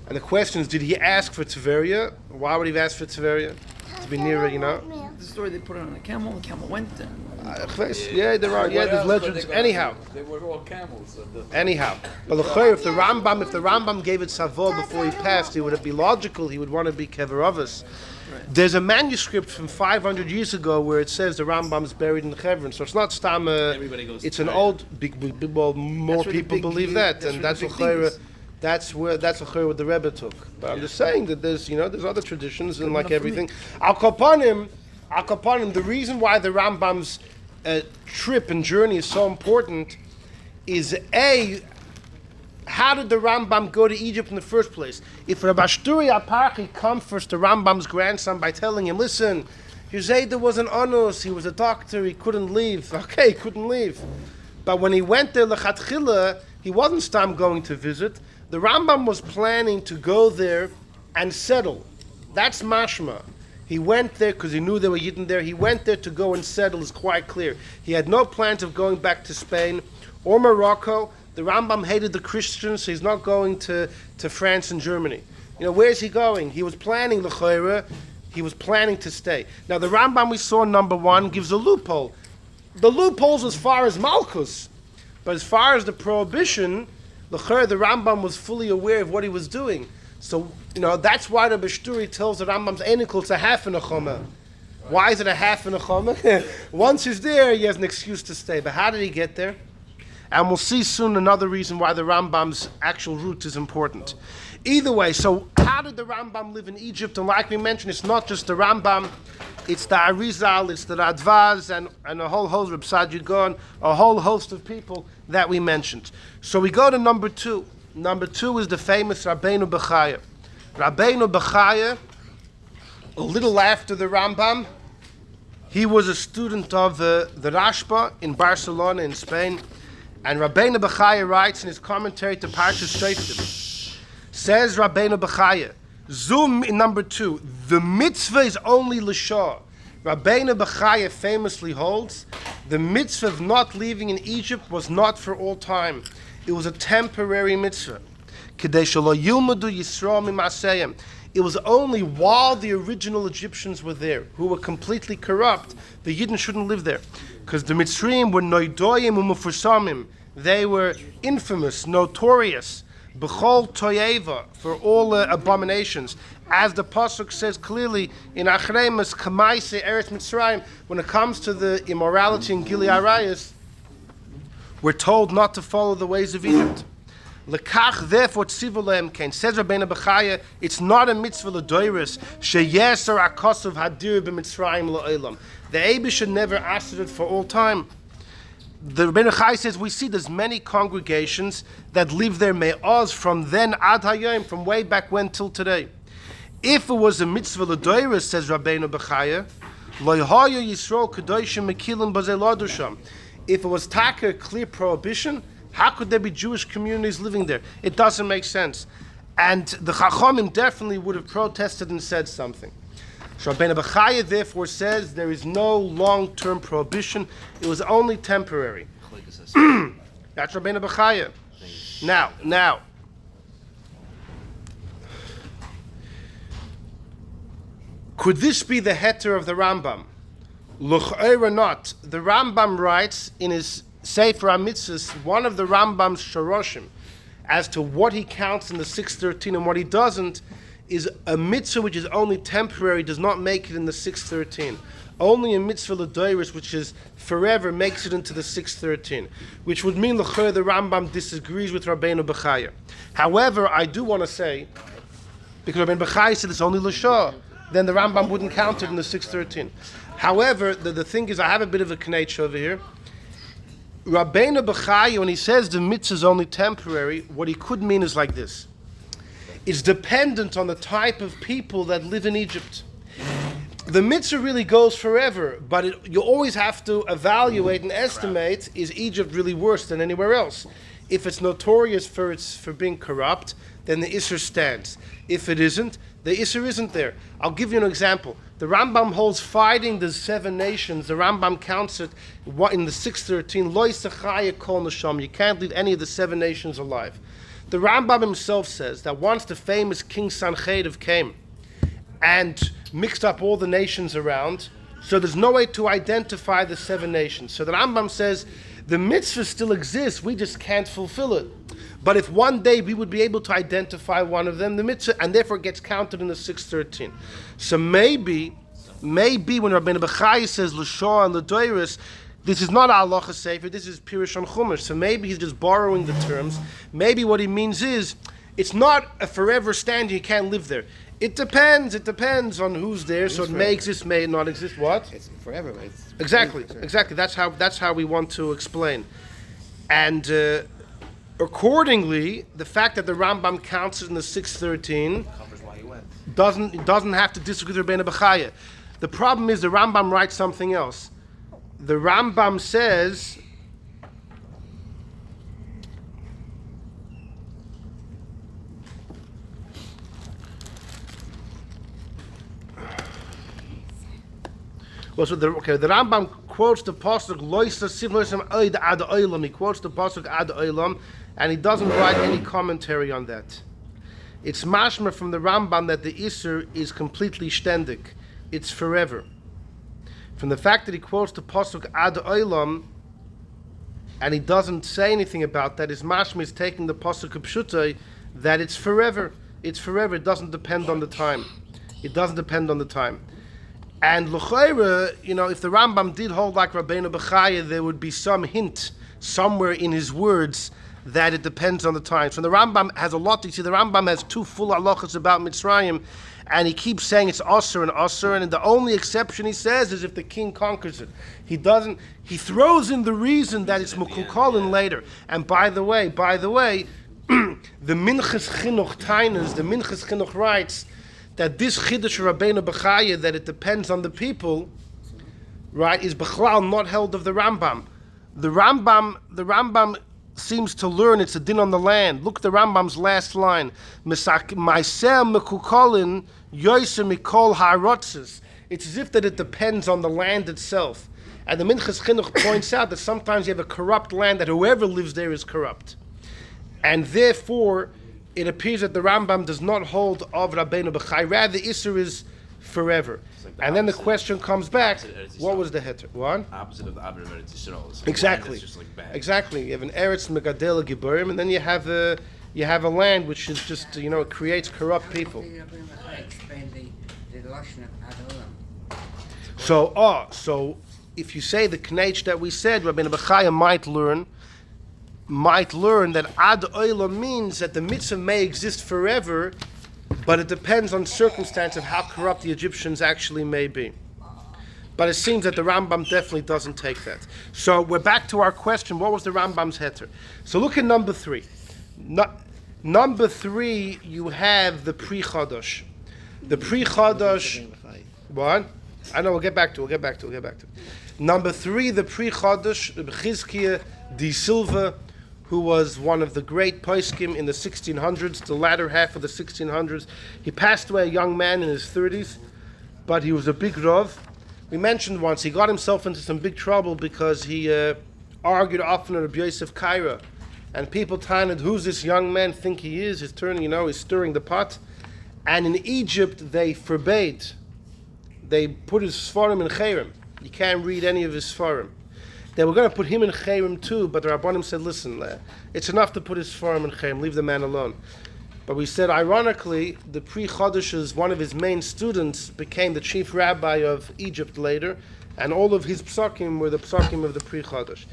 And the question is, did he ask for Tveria? Why would he have asked for Tveria? To be nearer, you know? The story, they put it on a camel, the camel went and... Yeah, there are. Yeah, there's legends. Anyhow. They were all camels. Anyhow, but if the Rambam gave it Savo before he passed, it would be logical. He would want to be Keverovus. There's a manuscript from 500 years ago where it says the Rambam's buried in Hebron. So it's not Stam. It's an old. Well, more That's where the people big believe deal- that, that's and where that's the what big thing Chayra. is. That's what the Rebbe took. But I'm just saying that there's other traditions and like enough for me. everything. Al Kapanim, the reason why the Rambam's trip and journey is so important is how did the Rambam go to Egypt in the first place? If Rabbi Shturi Aparchi comforts the Rambam's grandson by telling him, listen, your Zayda was an onus, he was a doctor, he couldn't leave. Okay, he couldn't leave. But when he went there, Lechatchila, he wasn't stam going to visit. The Rambam was planning to go there and settle. That's mashma. He went there because he knew there were Yidden there. He went there to go and settle, is quite clear. He had no plans of going back to Spain or Morocco. The Rambam hated the Christians, so he's not going to France and Germany. You know, where's he going? He was planning l'chayra. He was planning to stay. Now, the Rambam we saw, number 1, gives a loophole. The loophole's as far as Malchus. But as far as the prohibition, l'chayra, the Rambam was fully aware of what he was doing. So, you know, that's why the Beshturi tells the Rambam's enikul it's a half in a choma. Why is it a half in a choma? Once he's there, he has an excuse to stay. But how did he get there? And we'll see soon another reason why the Rambam's actual route is important. Either way, so how did the Rambam live in Egypt? And like we mentioned, it's not just the Rambam, it's the Arizal, it's the Radvaz, and a whole host of Saadia Gaon, a whole host of people that we mentioned. So we go to number 2. Number 2 is the famous Rabbeinu Bechaya. Rabbeinu Bechaya, a little after the Rambam, he was a student of the Rashba in Barcelona in Spain. And Rabbeinu Bechaya writes in his commentary to Parshas Shoftim, says Rabbeinu Bechaya, Zoom in number 2, the mitzvah is only l'shah. Rabbeinu Bechaya famously holds, the mitzvah of not leaving in Egypt was not for all time. It was a temporary mitzvah. Kedei shelo yilmadu Yisrael mimaseyim. It was only while the original Egyptians were there, who were completely corrupt, the Yidden shouldn't live there. Because the Mitzrayim were noidoyim umufursamim. They were infamous, notorious, b'chol toyeva, for all abominations. As the Pasuk says clearly in Achreimus Kamaise Eretz Mitzrayim, when it comes to the immorality in Gilead Arayas, we're told not to follow the ways of Egypt. Lekach therefore tzivu lehem kain. Says Rabbeinu Bechaya, it's not a mitzvah l'doiris sheyeser akosov hadir b'mitzrayim la'olam. The Eibush should never ask it for all time. The Rabbeinu Bechaya says we see there's many congregations that live there me'oz from then ad hayom, from way back when till today. If it was a mitzvah l'doiris, says Rabbeinu Bechaya, lo yahaya Yisrael kadoshim mekilim b'zei ladusham. If it was taka, clear prohibition, how could there be Jewish communities living there? It doesn't make sense. And the Chachamim definitely would have protested and said something. So Rabbeinu Bechaya therefore says there is no long-term prohibition. It was only temporary. That's Rabbeinu Bechaya. Now, could this be the heter of the Rambam? L'ch'eira not. The Rambam writes in his Sefer HaMitzvos, one of the Rambam's shoroshim, as to what he counts in the 613 and what he doesn't, is a mitzvah which is only temporary, does not make it in the 613. Only a mitzvah l'doiris, which is forever, makes it into the 613, which would mean l'ch'er the Rambam disagrees with Rabbeinu Bechaya. However, I do want to say, because Rabbeinu Bechaya said it's only l'shah, then the Rambam wouldn't count it in the 613. However, the thing is, I have a bit of a knetch over here. Rabbeinu Bechaya, when he says the mitzvah is only temporary, what he could mean is like this. It's dependent on the type of people that live in Egypt. The mitzvah really goes forever, but you always have to evaluate and estimate, is Egypt really worse than anywhere else? If it's notorious for being corrupt, then the Isser stands. If it isn't, the Isser isn't there. I'll give you an example. The Rambam holds fighting the 7 nations. The Rambam counts it in the 613. Lo yisachaya kol neshama. You can't leave any of the 7 nations alive. The Rambam himself says that once the famous King Sancheriv came and mixed up all the nations around, so there's no way to identify the 7 nations. So the Rambam says the mitzvah still exists, we just can't fulfill it. But if one day we would be able to identify one of them, the mitzvah, and therefore it gets counted in the 613. So maybe when Rabbeinu Bechaya says L'shor and L'doiris, this is not halacha sefer, this is Pirush on Chumash. So maybe he's just borrowing the terms. Maybe what he means is, it's not a forever standing, you can't live there. It depends on who's there, so it may exist, may not exist. What? It's forever, right? Exactly. That's how we want to explain. And accordingly, the fact that the Rambam counts it in the 613 Covers why you went. doesn't have to disagree with Rabbeinu Bechaya. The problem is the Rambam writes something else. The Rambam says, the Rambam quotes the pasuk Loisa Siv Loisam Oid Ad Oilam. He quotes the pasuk Ad Oilam, and he doesn't write any commentary on that. It's mashma from the Rambam that the Isser is completely ständig. It's forever. From the fact that he quotes the pasuk Ad Oilam, and he doesn't say anything about that, his mashma is taking the pasuk Pshutai that it's forever. It's forever. It doesn't depend on the time. And l'chayra, if the Rambam did hold like Rabbeinu Bechaya, there would be some hint somewhere in his words that it depends on the time. So the Rambam has a lot. You see, the Rambam has 2 full halachas about Mitzrayim, and he keeps saying it's Asur and Asur, and the only exception he says is if the king conquers it. He doesn't. He throws in the reason that it's Mekukolin later. And by the way, the Minchas Chinuch Tainas, the Minchas Chinuch writes that this Chiddush Rabbeinu Bechaya, that it depends on the people, right, is Bechlal not held of the Rambam. The Rambam seems to learn it's a din on the land. Look at the Rambam's last line. Ma'aser mekukolin yoser mikol ha'arotzes. It's as if that it depends on the land itself. And the Minchas Chinuch points out that sometimes you have a corrupt land that whoever lives there is corrupt. And therefore, it appears that the Rambam does not hold of Rabbeinu Bechai. Rather, the Isser is forever. And then the question comes back, what was the heter? What? Opposite of the Avram Eretz Yisrael. Exactly. Just like bad. Exactly. You have an Eretz Megadel Giburim, and then you have a land which is just, it creates corrupt people. Explain the Lashon of Ad Olam. So if you say the Knech that we said, Rabbeinu Bechaya might learn that Ad Olam means that the mitzvah may exist forever, but it depends on circumstance of how corrupt the Egyptians actually may be. But it seems that the Rambam definitely doesn't take that. So we're back to our question, what was the Rambam's heter? So look at number 3. Number 3, you have the Pri Chodosh. The Pri Chodosh, what? I know, we'll get back to it. Number 3, the Pri Chodosh, Chizkiah di Silva, who was one of the great poskim in the 1600s, the latter half of the 1600s. He passed away a young man in his 30s, but he was a big Rav. We mentioned once he got himself into some big trouble because he argued often with Rabbi Yosef Kaira. And people taunted, who's this young man think he is? He's turning, he's stirring the pot. And in Egypt, they forbade. They put his Sfarim in Cherem. You can't read any of his Sfarim. They were going to put him in Cherem too, but the Rabbanim said, listen, it's enough to put his Sfarim in Cherem, leave the man alone. But we said, ironically, the Pri Chodesh's, one of his main students, became the chief rabbi of Egypt later, and all of his psakim were the psakim of the Pri Chodesh.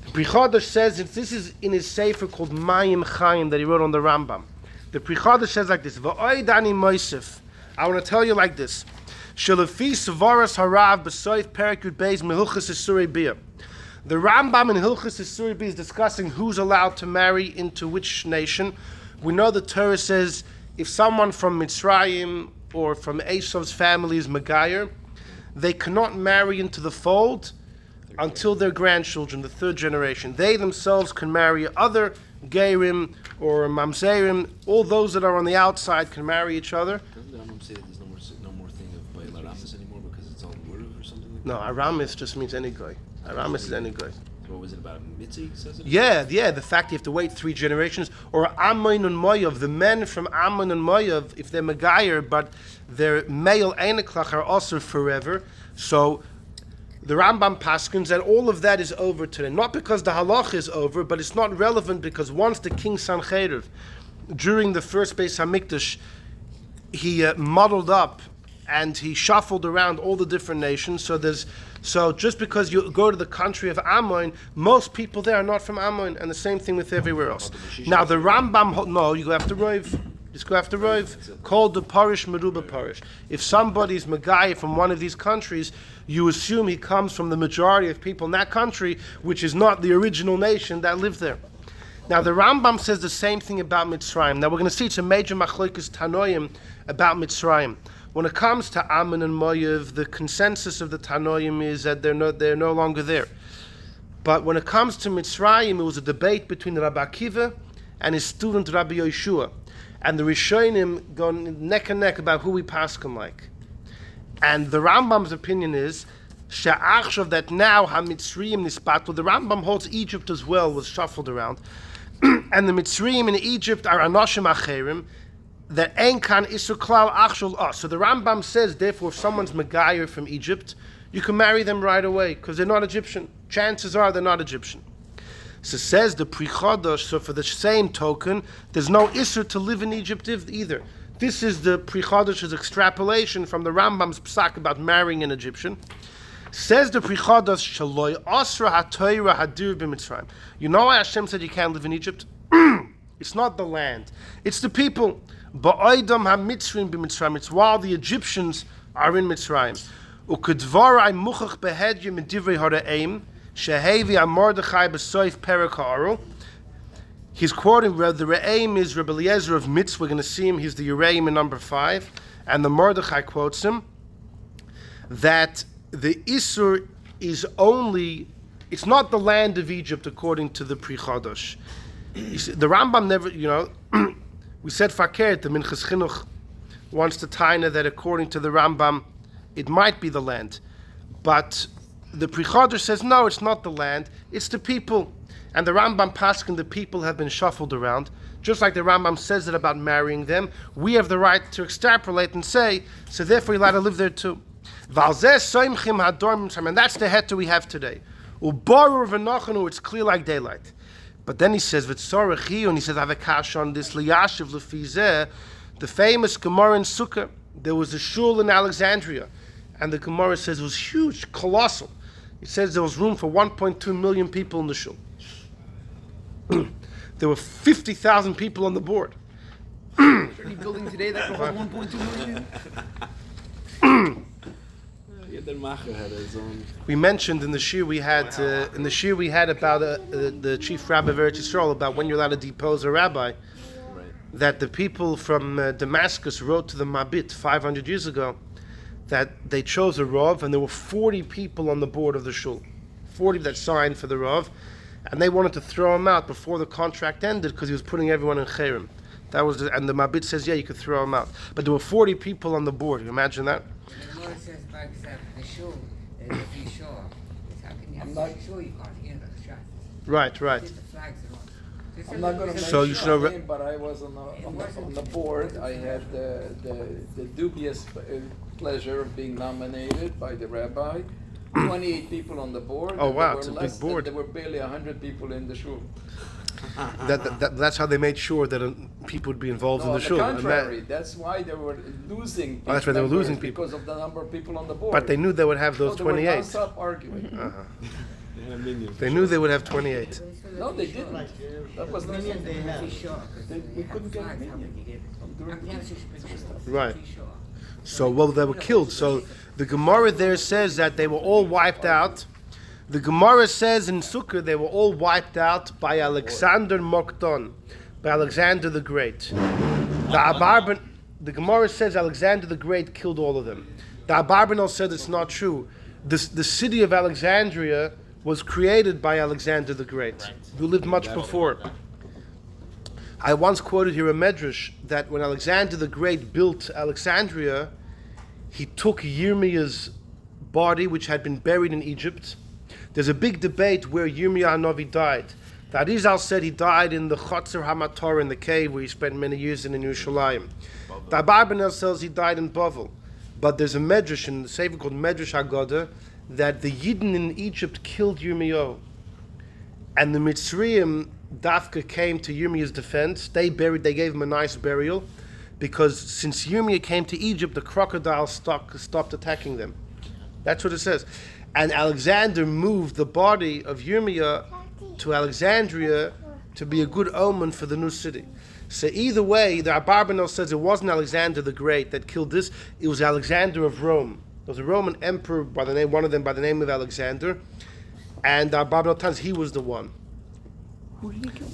The Pri Chodesh says, this is in his sefer called Mayim Chaim that he wrote on the Rambam. The Pri Chodesh says like this, V'oid ani moisef. I want to tell you like this. Shelefi Savaras Harav B'soif Perik Yud Beis Mehilchas Isurei Bia. The Rambam in Hilchos Isur is discussing who's allowed to marry into which nation. We know the Torah says if someone from Mitzrayim or from Esav's family is Megayer, they cannot marry into the fold until their grandchildren, the third generation. They themselves can marry other Gerim or Mamzerim. All those that are on the outside can marry each other. Doesn't the Rambam say that there's no more thing of Baal Aramis anymore because it's all Urv or something like No, Aramis just means any guy. Aramis is any guy. that? What was it about? Mitzi says it? Yeah, the fact you have to wait 3 generations. Or Ammon and Moav, the men from Ammon and Moav, if they're Megayer, but their male Einiklach are also forever. So the Rambam paskins that all of that is over today. Not because the halach is over, but it's not relevant because once the king Sancheriv, during the first Beis Hamikdash, he muddled up and he shuffled around all the different nations. So just because you go to the country of Ammon, most people there are not from Ammon, and the same thing with everywhere else. Now the Rambam, no, you go after Rov. Just go after Rov. Called the Parish Meruba Parish. If somebody's Megai from one of these countries, you assume he comes from the majority of people in that country, which is not the original nation that lived there. Now the Rambam says the same thing about Mitzrayim. Now we're going to see it's a major machlokes Tanoim about Mitzrayim. When it comes to Ammon and Moav, the consensus of the Tanoim is that they're no longer there. But when it comes to Mitzrayim, it was a debate between Rabbi Akiva and his student Rabbi Yoshua. And the Rishonim go neck and neck about who we paskin like. And the Rambam's opinion is she'achshav that now ha-Mitzrayim nispatlu. The Rambam holds Egypt as well was shuffled around, and the Mitzrayim in Egypt are anoshim acherim that ein kan isur klal achshul us. So the Rambam says, therefore, if someone's Megayer from Egypt, you can marry them right away because they're not Egyptian. Chances are they're not Egyptian. So says the Pri Chodosh, so for the same token, there's no Isser to live in Egypt either. This is the Pri Chodosh's extrapolation from the Rambam's psak about marrying an Egyptian. Says the Pri Chodosh, Shaloi Osra HaTorah Hadir b'Mitzrayim. You know why Hashem said you can't live in Egypt? It's not the land. It's the people. Ba'oidam ha-Mitzrayim b'Mitzrayim. It's while the Egyptians are in Mitzrayim. U'kedvarai muchach behedye medivrei hara'im. Shehevi Mordechai b'soif perek ha'aru. He's quoting the Re'aim is Rebbe Eliezer of Mitz. We're going to see him. He's the Re'aim in number 5, and the Mordechai quotes him that the Isur is only. It's not the land of Egypt according to the Pri Chodosh. The Rambam never, we said fakert. The Minchas Chinuch wants to taina that according to the Rambam, it might be the land, but the Pri Chodosh says, no, it's not the land, it's the people. And the Rambam paskin, the people have been shuffled around. Just like the Rambam says it about marrying them, we have the right to extrapolate and say, so therefore you're allowed to live there too. And that's the heta we have today. It's clear like daylight. But then he says, and he says, I have a kash on this, the famous Gemara in Sukkah. There was a shul in Alexandria, and the Gemara says it was huge, colossal. It says there was room for 1.2 million people in the shul. There were 50,000 people on the board. Any building today that can hold 1.2 million? Had his own. We mentioned in the shir we had about the chief rabbi of Eretz Yisrael about when you're allowed to depose a rabbi. That the people from Damascus wrote to the Mabit 500 years ago that they chose a Rav, and there were 40 people on the board of the shul, 40 that signed for the Rav, and they wanted to throw him out before the contract ended because he was putting everyone in Cherem. And the Mabit says, yeah, you could throw him out. But there were 40 people on the board. You imagine that? The Gemara says, by example, the shul, if you show up, how can you have to show you can't hear the shot? Right. The flags are on. I'm not going to So you mention should my know- name, but I was on the board. I had the dubious pleasure of being nominated by the rabbi. 28 people on the board. Oh, and wow, there it's a were big board. There were barely 100 people in the shul. That's how they made sure that people would be involved in No, the on shul. the And contrary, that's why they were losing. Oh, that's why they were members losing people. because of the number of people on the board. but they knew they would have those So they were 28. non-stop arguing. They knew they would have 28. No, they didn't. That was not something. We couldn't get a Flags, how minion. would you get it? During How can you have such a big shul? Right. Shul. So, well, they were killed. So the Gemara there says that they were all wiped out. The Gemara says in Sukkah they were all wiped out by Alexander Mokdon, by Alexander the Great. The Gemara says Alexander the Great killed all of them. The Abarbanel said it's not true. The city of Alexandria was created by Alexander the Great, who lived much before. I once quoted here a medrash that when Alexander the Great built Alexandria, he took Yirmiyah's body, which had been buried in Egypt. There's a big debate where Yirmiyah HaNavi died. The Arizal said he died in the Chotzer HaMator, in the cave where he spent many years in Yerushalayim. The Abarbanel says he died in Bavel. But there's a medrash in the Sefer called Medrash Haggadah that the Yidden in Egypt killed Yirmiyahu. And the Mitzrayim Dafka came to Yirmiyah's defense. They gave him a nice burial, because since Yirmiyah came to Egypt, the crocodiles stopped attacking them. That's what it says. And Alexander moved the body of Yirmiyah to Alexandria to be a good omen for the new city. So either way, the Abarbanel says it wasn't Alexander the Great that killed this, it was Alexander of Rome. There was a Roman emperor one of them by the name of Alexander, and the Abarbanel tells he was the one. Who did he kill?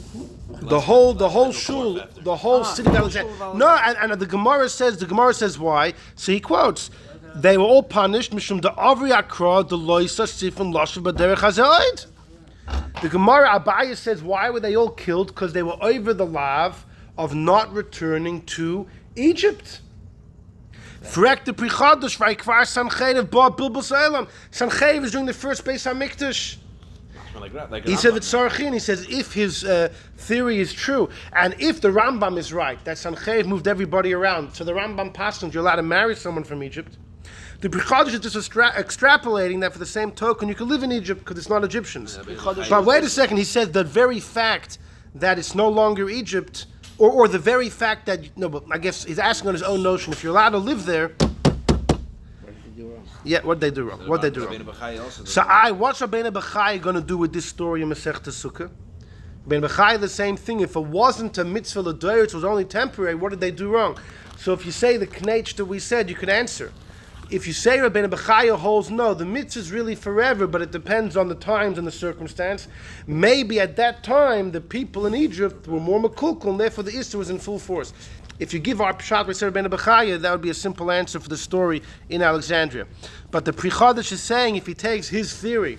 The whole shul, the whole city of Alexandria. No, and the Gemara says why. So he quotes, they were all punished, mishum the avri akra, the loisa sifun lashav b'derech hazayd. The Gemara Abaya says, why were they all killed? Because they were over the lav of not returning to Egypt. Frek the Prichadosh Vaikvar Sanchev bought Bilbos Elam. Sanchev is doing the first Beis HaMikdash. He said that Sarachin, he says, if his theory is true, and if the Rambam is right, that Sanchev moved everybody around, so the Rambam passed you're allowed to marry someone from Egypt. The Prichadosh is just extrapolating that for the same token you can live in Egypt because it's not Egyptians. But wait a second, he said the very fact that it's no longer Egypt, or the very fact that, no, but I guess he's asking on his own notion, if you're allowed to live there. What did they do wrong? Yeah, what did they do wrong? What's Rabbeinu Bechai going to do with this story in Masechta Sukkah? Rabbeinu Bechai, the same thing. If it wasn't a mitzvah l'doyer, it was only temporary, what did they do wrong? So if you say the knetch that we said, you can answer. If you say Rabbeinu Bechaya holds, no, the mitzvah is really forever, but it depends on the times and the circumstance. Maybe at that time, the people in Egypt were more makulkul, and therefore the Easter was in full force. If you give our pshat, we say Rabbeinu Bechaya, that would be a simple answer for the story in Alexandria. But the Pri Chadash is saying, if he takes his theory,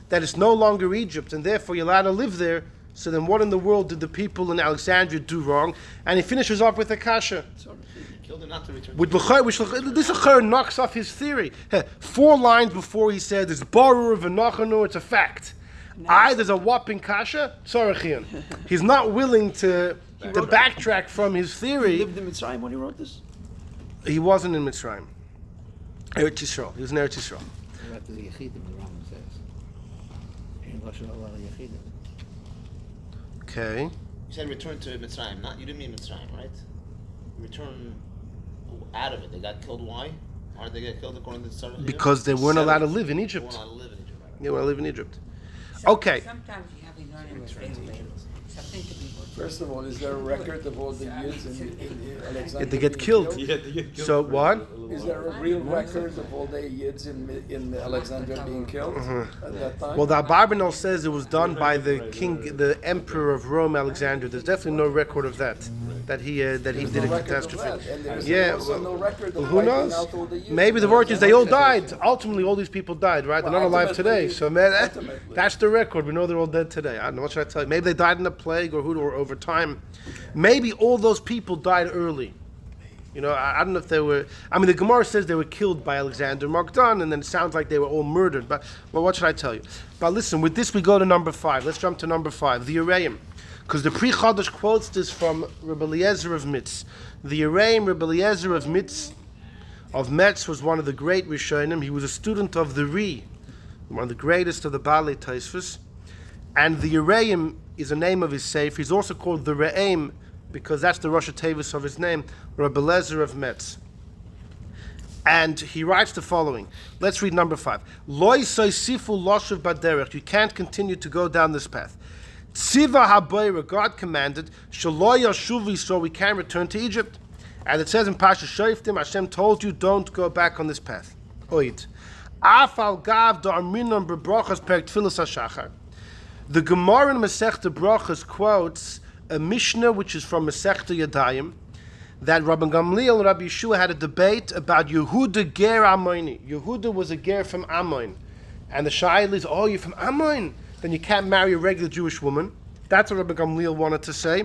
that it's no longer Egypt, and therefore you're allowed to live there, so then what in the world did the people in Alexandria do wrong? And he finishes off with a kasha. Killed him not to return. This knocks off his theory. 4 lines before he said, it's barur v'nachanu, it's a fact. There's a whopping kasha, Sarachian. He's not willing to backtrack from his theory. He lived in Mitzrayim when he wrote this? He wasn't in Mitzrayim. Eretz Yisrael. He was in Eretz Yisrael. What the Yechidim, the Rambam says. In Lashon Allah Yechidim. Okay. You said return to Mitzrayim, you didn't mean Mitzrayim, right? Return out of it. They got killed. Why? Why did they get killed according to the Sarah? Because they weren't allowed to live in Egypt. They weren't allowed to live in Egypt. They weren't allowed to live in Egypt. Okay. Sometimes you have something to be. First of all, is there a record of all the years in Alexandria? They get killed. So what? Is there a real record of all the Yids in Alexandria being killed at that time? Well, the Abarbanel says it was done by the king, the emperor of Rome, Alexander. There's definitely no record of that. That he did a catastrophe. Yeah, no record of who knows? out all the Yids. Maybe the word is they all died. Ultimately, all these people died, right? They're not alive today. So that's the record. We know they're all dead today. I don't know, what should I tell you? Maybe they died in a plague or over time. Maybe all those people died early. You know, I don't know if they were. I mean, the Gemara says they were killed by Alexander Mokdon, and then it sounds like they were all murdered. But well, what should I tell you? But listen, with this we go to number 5. Let's jump to number 5, the Yereim, because the Pri Chadash quotes this from Rabbi Eliezer of Mitz. The Yereim, Rabbi Eliezer of Mitz, was one of the great Rishonim. He was a student of the Ri, one of the greatest of the Balei Tosfos. And the Yereim is a name of his sefer. He's also called the Re'em, because that's the Rosh Tevis of his name, Rabbi Eliezer of Metz. And he writes the following. Let's read number 5. Loi soisifu loshav baderech. You can't continue to go down this path. Tziva habayra, God commanded, Shaloi yashuvi, so we can return to Egypt. And it says in Pasha Shoftim, Hashem told you, don't go back on this path. Oid. Afal gav da arminon bebrachas perek tfilas hashachar. The Gemara in Masechta Brachas quotes a Mishnah which is from Masechta Yadayim, that Rabbi Gamliel and Rabbi Yeshua had a debate about Yehuda Ger Ammoni. Yehuda was a ger from Ammon. And the Shaila is, oh, you're from Ammon? Then you can't marry a regular Jewish woman. That's what Rabbi Gamliel wanted to say.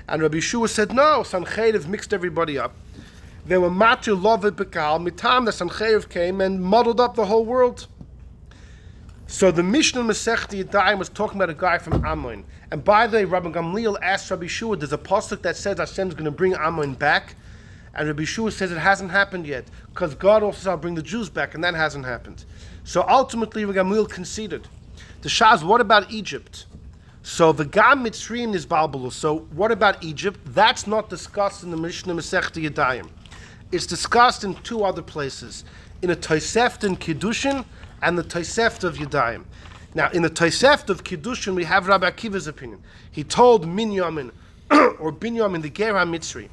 And Rabbi Yeshua said, no, Sancheriv mixed everybody up. They were Matu Lovet Bekal. Mitam, the Sancheriv came and muddled up the whole world. So the Mishnah Masechta Yadayim was talking about a guy from Ammon. And by the way, Rabbi Gamliel asked Rabbi Yeshua, there's a pasuk that says Hashem's going to bring Ammon back. And Rabbi Yeshua says it hasn't happened yet, because God also says I'll bring the Jews back, and that hasn't happened. So ultimately, Rabbi Gamliel conceded. The Shaz, what about Egypt? So the Gam Mitzrayim is Balbalus. So what about Egypt? That's not discussed in the Mishnah Masechta Yadayim. It's discussed in two other places, in a Tosefta in Kiddushin and the Tosefta of Yadayim. Now, in the Tosefta of Kiddushin, we have Rabbi Akiva's opinion. He told Minyamin, or Binyamin, the Ger HaMitzri,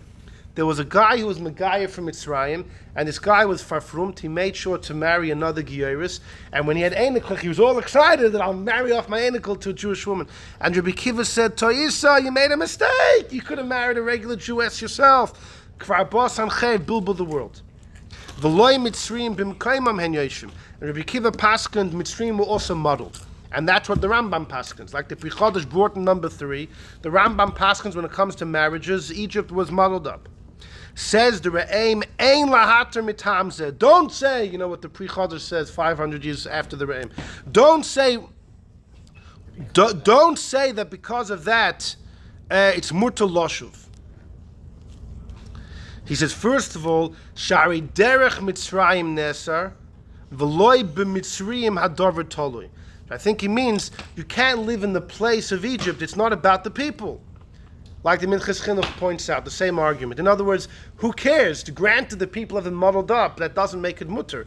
there was a guy who was Megayah from Mitzrayim, and this guy was farfrumt. He made sure to marry another Geiris, and when he had Einikel, he was all excited that I'll marry off my Einikel to a Jewish woman. And Rabbi Akiva said, Toisa, you made a mistake. You could have married a regular Jewess yourself. Kvar bas anchev bilbo the world. V'loy Mitzrayim b'mkaimam hen yoshim. And Rabbi Akiva paskand Mitzrayim were also muddled. And that's what the Rambam paskins. Like the Pri Chodesh brought in number 3, the Rambam paskins when it comes to marriages, Egypt was muddled up. Says the Re'im, Ein lahater mitamzeh. Don't say, you know what the Pri Chodesh says 500 years after the Re'im. Don't say that because of that, it's murta loshuv. He says, first of all, Shari derech Mitzrayim nesar, v'loy b'Mitzrayim hadover tolui. I think he means you can't live in the place of Egypt. It's not about the people. Like the Minchas Chinuch points out, the same argument. In other words, who cares? Granted, the people have been muddled up. That doesn't make it mutter.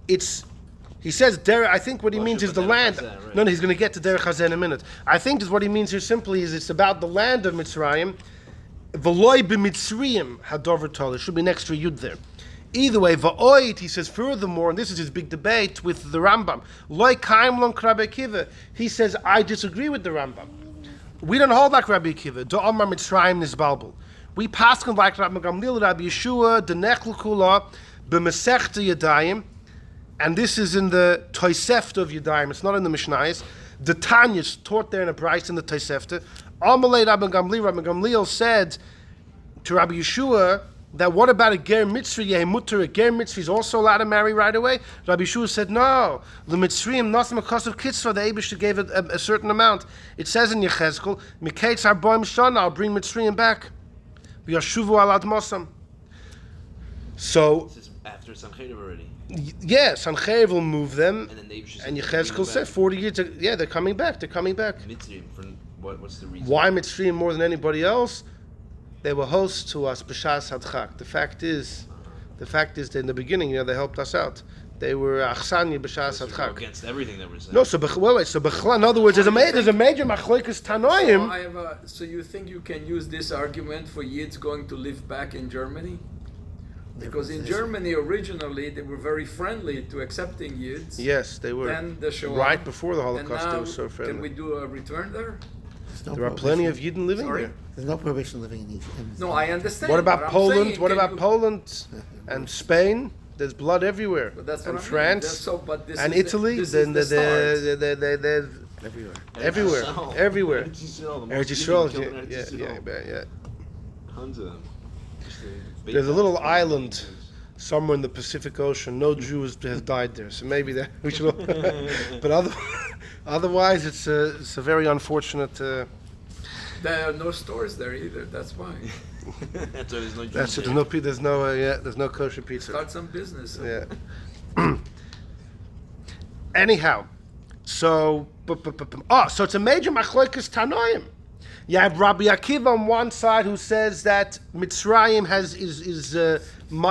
He says, I think what he means is the land. Right. No, he's going to get to Derech Hazeh in a minute. I think what he means here simply is it's about the land of Mitzrayim. V'loy b'Mitzrayim hadover tol. There should be an extra yud there. Either way, va'oit, he says furthermore, and this is his big debate with the Rambam, loy kaim lon Rabbi Akiva. He says, I disagree with the Rambam. We don't hold like Rabbi Akiva. Do Omar Mitzrayim Nizbalbul. We pass like Rabbi Gamliel, Rabbi Yeshua, the Nechel Kula, b'Masechta Yadayim, and this is in the Tosefta of Yadayim. It's not in the Mishnayos. The Tanya is taught there in a Bryce in the Tosefta. Amalei Rabbi Gamliel said to Rabbi Yeshua that what about a ger mitzri yemuter? A ger mitzri is also allowed to marry right away. Rabbi Yeshua said no. The mitzriim nothing because of kitzvah. The Eibush gave it a certain amount. It says in Yechezkel, "Miketz harboim shana." I'll bring mitzriim back. V'yashuvu alad mosam. So This is after Sancheriv already. Yeah, Sancheriv will move them, And then the Eibush and Yechezkel said 40 years. They're coming back. They're coming back. Mitzrayim, for what's the reason? Why mitzriim more than anybody else? They were hosts to us, b'shas hadchak. The fact is that in the beginning, they helped us out. They were achsanya b'shas hadchak. Against everything that we're saying. No, so b'chla. In other words, there's a major machlokas tanoim. So you think you can use this argument for Yids going to live back in Germany? Because in Germany originally they were very friendly to accepting Yids. Yes, they were. Then the Shoah. Right before the And Holocaust, now, they were so friendly. can we do a return there? There are plenty of Yidden living Sorry? there. There's no prohibition living in Egypt. No, I understand. What about but I'm Poland? saying, What can about you- Poland and Spain? There's blood everywhere. But that's what And I mean. France That's so, but this and is Italy. The, this Then is the start. they're everywhere, everywhere. Eretz Yisrael, the Eretz most Yisrael, Yidden killed in Eretz Yisrael. yeah. Tons of them. There's a little island somewhere in the Pacific Ocean. No Jew has died there, so maybe that we should. But otherwise, it's a very unfortunate. There are no stores there either. That's why. That's why there's no Jews That's it. there. There's no kosher pizza. Start some business. Yeah. Anyhow, so it's a major machlokas tanoim. You have Rabbi Akiva on one side who says that Mitzrayim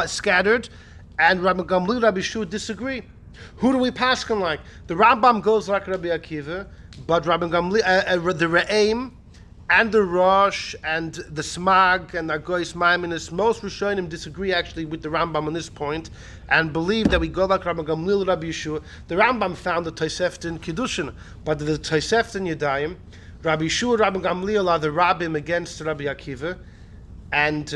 is scattered, and Rabbi Gamliel, Rabbi Yeshua disagree. Who do we paskin like? The Rambam goes like Rabbi Akiva, but Rabbi Gamliel, the Re'im, and the Rosh and the Smag and Argois Maimonides, most Rishonim disagree actually with the Rambam on this point and believe that we go like Rabbi Gamliel, Rabbi Yeshua. The Rambam found the Tosefta in Kiddushin, but the Tosefta in Yadayim, Rabbi Yeshua, Rabbi Gamliel are the Rabbim against Rabbi Akiva, and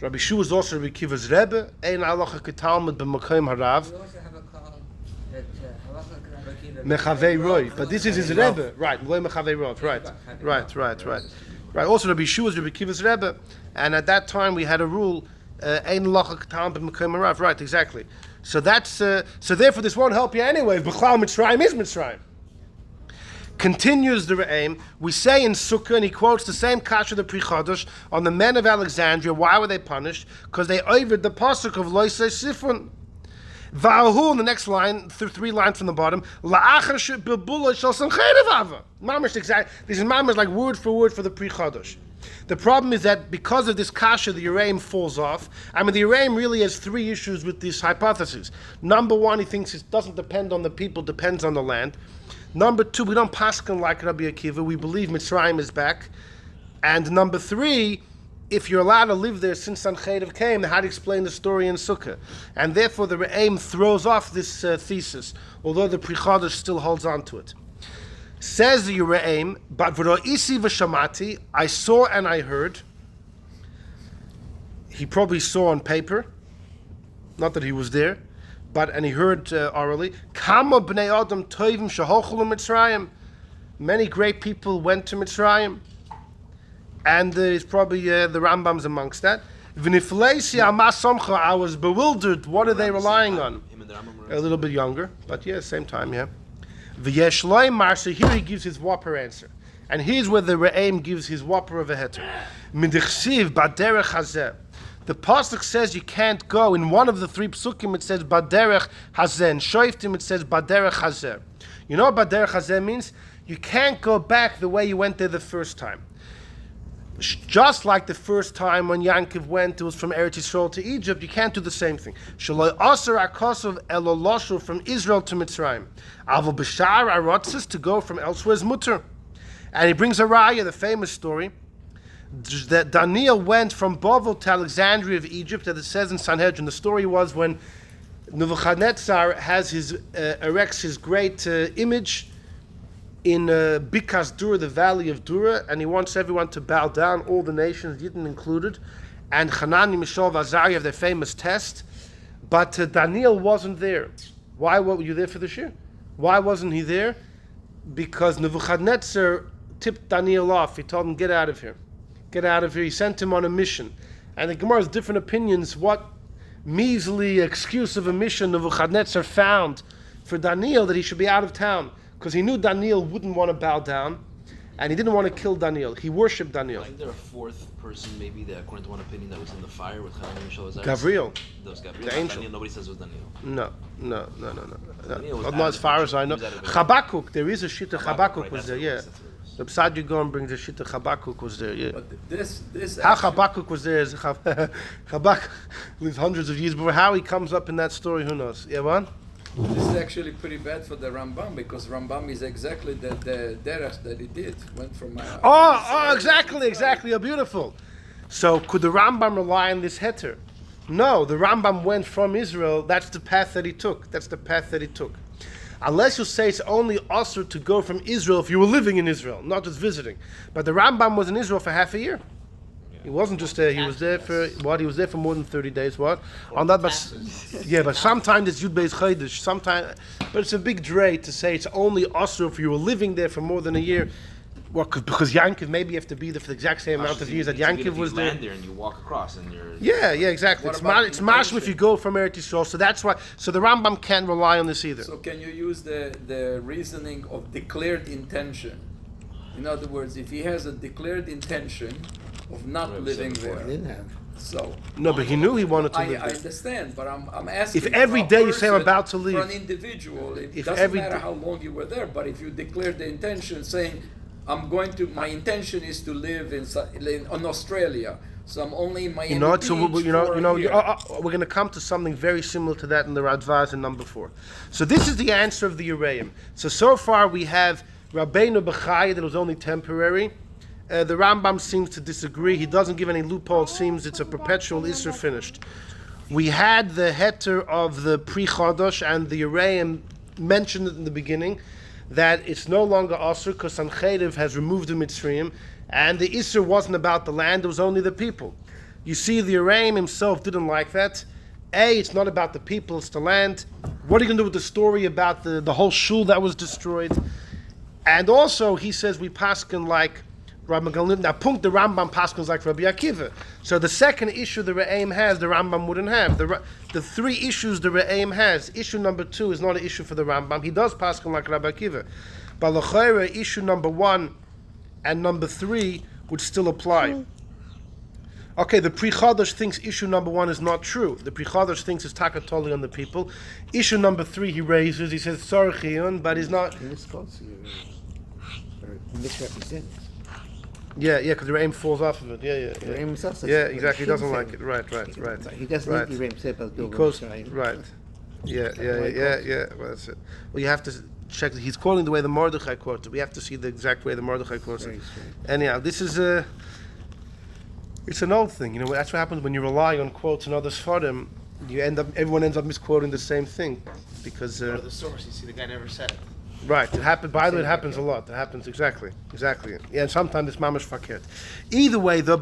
Rabbi Yeshua is also Rabbi Akiva's Rebbe. Ein halacha ketalmud b'makom harav. We also have a call that halacha Rabbi Akiva Mechavei Roy, but this is his Rebbe, right? Lo Mechavei Roy, right. Also, Rabbi Yeshua is Rabbi Akiva's Rebbe, and at that time we had a rule: ein halacha ketalmud b'makom harav. Right, exactly. So that's so. Therefore, this won't help you anyway. B'chlal Mitzrayim is Mitzrayim. Continues the Re'im, we say in Sukkah, and he quotes the same kasha the Pri Chodesh on the men of Alexandria. Why were they punished? Because they overed the pasuk of Loisei Sifun. Va'ahu, in the next line, 3 lines from the bottom, La'achar she'bilbula shel sancheirav ava. Mamash exact. This is mamash like word for the Pri Chodesh. The problem is that because of this kasha, the Re'im falls off. I mean, the Re'im really has 3 issues with this hypothesis. Number 1, he thinks it doesn't depend on the people, depends on the land. Number 2, we don't paskin like Rabbi Akiva. We believe Mitzrayim is back. And number 3, if you're allowed to live there since Sancheirav came, how to explain the story in Sukkah? And therefore, the Re'im throws off this thesis, although the Pri Chodesh still holds on to it. Says the Re'im, but v'ro'isi v'shamati, I saw and I heard. He probably saw on paper, not that he was there. And he heard orally, Kama b'nei Adam toivim shehochulu Mitzrayim. Many great people went to Mitzrayim, and it's probably the Rambam's amongst that. V'nifleisi amas somcha, I was bewildered. What are they relying on? A little bit younger, but yeah, same time, yeah. V'yesh loy marsa, here he gives his whopper answer, and here's where the Re'im gives his whopper of a heter. Midichsiv baderech hazeh. The pasuk says you can't go. In one of the 3 psukim it says baderech hazeh. In Shoiftim it says baderech hazeh. You know what baderech hazeh means? You can't go back the way you went there the first time. Just like the first time when Yankov went, it was from Eretz Yisrael to Egypt. You can't do the same thing. Shaloi asar akosov eloloshu, from Israel to Mitzrayim. Avol b'shar arotzis, to go from elsewhere is mutter. And he brings a raya, the famous story, that Daniel went from Bavel to Alexandria of Egypt, as it says in Sanhedrin. The story was when Nebuchadnezzar has erects his great image in Bikas Dura, the valley of Dura, and he wants everyone to bow down, all the nations, Yidden included. And Hanani, Mishael, Azariah have their famous test. But Daniel wasn't there. Why were you there for the shir? Why wasn't he there? Because Nebuchadnezzar tipped Daniel off. He told him, get out of here. Get out of here. He sent him on a mission. And the Gemara has different opinions what measly excuse of a mission Nebuchadnezzar found for Daniel that he should be out of town. Because he knew Daniel wouldn't want to bow down, and he didn't want to kill Daniel. He worshipped Daniel. Isn't there a 4th person, maybe, that according to one opinion, that was in the fire with Hanani, Mishael, Azariah? Gabriel. That was Gabriel. The angel. Daniel, nobody says it was Daniel. No. Daniel was Not as far as I know. Habakkuk, there is a shita. Habakkuk right, was that's there, what yeah. it was. The Psad Yugon brings a shita. Habakkuk was there, yeah. But this How actually- Habakkuk was there is Habakkuk lives hundreds of years before. How he comes up in that story, who knows? Yeah, what? This is actually pretty bad for the Rambam, because Rambam is exactly the derech that he did. Went from Exactly. Oh, beautiful. So could the Rambam rely on this heter? No, the Rambam went from Israel. That's the path that he took. Unless you say it's only usher to go from Israel if you were living in Israel, not just visiting. But the Rambam was in Israel for half a year. He wasn't just there. He was there for what? He was there for more than 30 days. What? On that, but sometimes it's Yud Beis Chodesh. Sometimes, but it's a big dray to say it's only usher if you were living there for more than a year. Well, because Yankov, maybe you have to be there for the exact same amount of years that Yankov was there. You land there and you walk across and you're... Yeah, exactly. It's mashma if you go from Eretz Yisrael. So that's why. So the Rambam can't rely on this either. So can you use the reasoning of declared intention? In other words, if he has a declared intention of not living there, He didn't have. so No, but he knew he wanted to I live there. understand, but I'm asking. If every for a day you say I'm person, about to leave. for an individual, it If doesn't every matter day- how long you were there. But if you declare the intention, saying, my intention is to live in Australia, so I'm only in Miami You know, Beach so for a year. we're going to come to something very similar to that in the Radvaz in number 4. So this is the answer of the Ureim. So far we have Rabbeinu Bechaya, that it was only temporary. The Rambam seems to disagree. He doesn't give any loophole. It seems it's a perpetual Isser finished. We had the heter of the Pri Chodosh and the Yereim mentioned it in the beginning, that it's no longer Asr because Sancheriv has removed the Mitzrayim, and the Isser wasn't about the land, it was only the people. You see, the Yereim himself didn't like that. It's not about the people, it's the land. What are you going to do with the story about the whole shul that was destroyed? And also, he says we paskin like Rabbi Gamliel. Now, the Rambam paskins like Rabbi Akiva. So the second issue the Re'aim has, the Rambam wouldn't have. The three issues the Re'aim has, issue number 2 is not an issue for the Rambam. He does paskin like Rabbi Akiva. But l'chayra, issue number 1 and number 3 would still apply. Okay, the Pri Chodosh thinks issue number 1 is not true. The Pri Chodosh thinks it's takatoli on the people. Issue number 3 he raises. He says sorchiyun, but he's not. In this case, misrepresents. Yeah, because the Re'aim falls off of it. Yeah. Yereim himself says Yeah, it, but exactly. He shouldn't doesn't say like it. it. Right. He doesn't Right. need Yereim say about He Bilbo quotes, Mitzrayim. right. Yeah. Well, that's it. Well, you have to check. He's quoting the way the Mordechai quotes it. We have to see the exact way the Mordechai quotes it. Very strange. Anyhow, this is it's an old thing. That's what happens when you rely on quotes and other Sfarim. Everyone ends up misquoting the same thing because. Go to the source. You see, the guy never said it. Right, it happens. By the way, it happens a lot. It happens exactly. Yeah, and sometimes it's mamash fakert. Either way, though,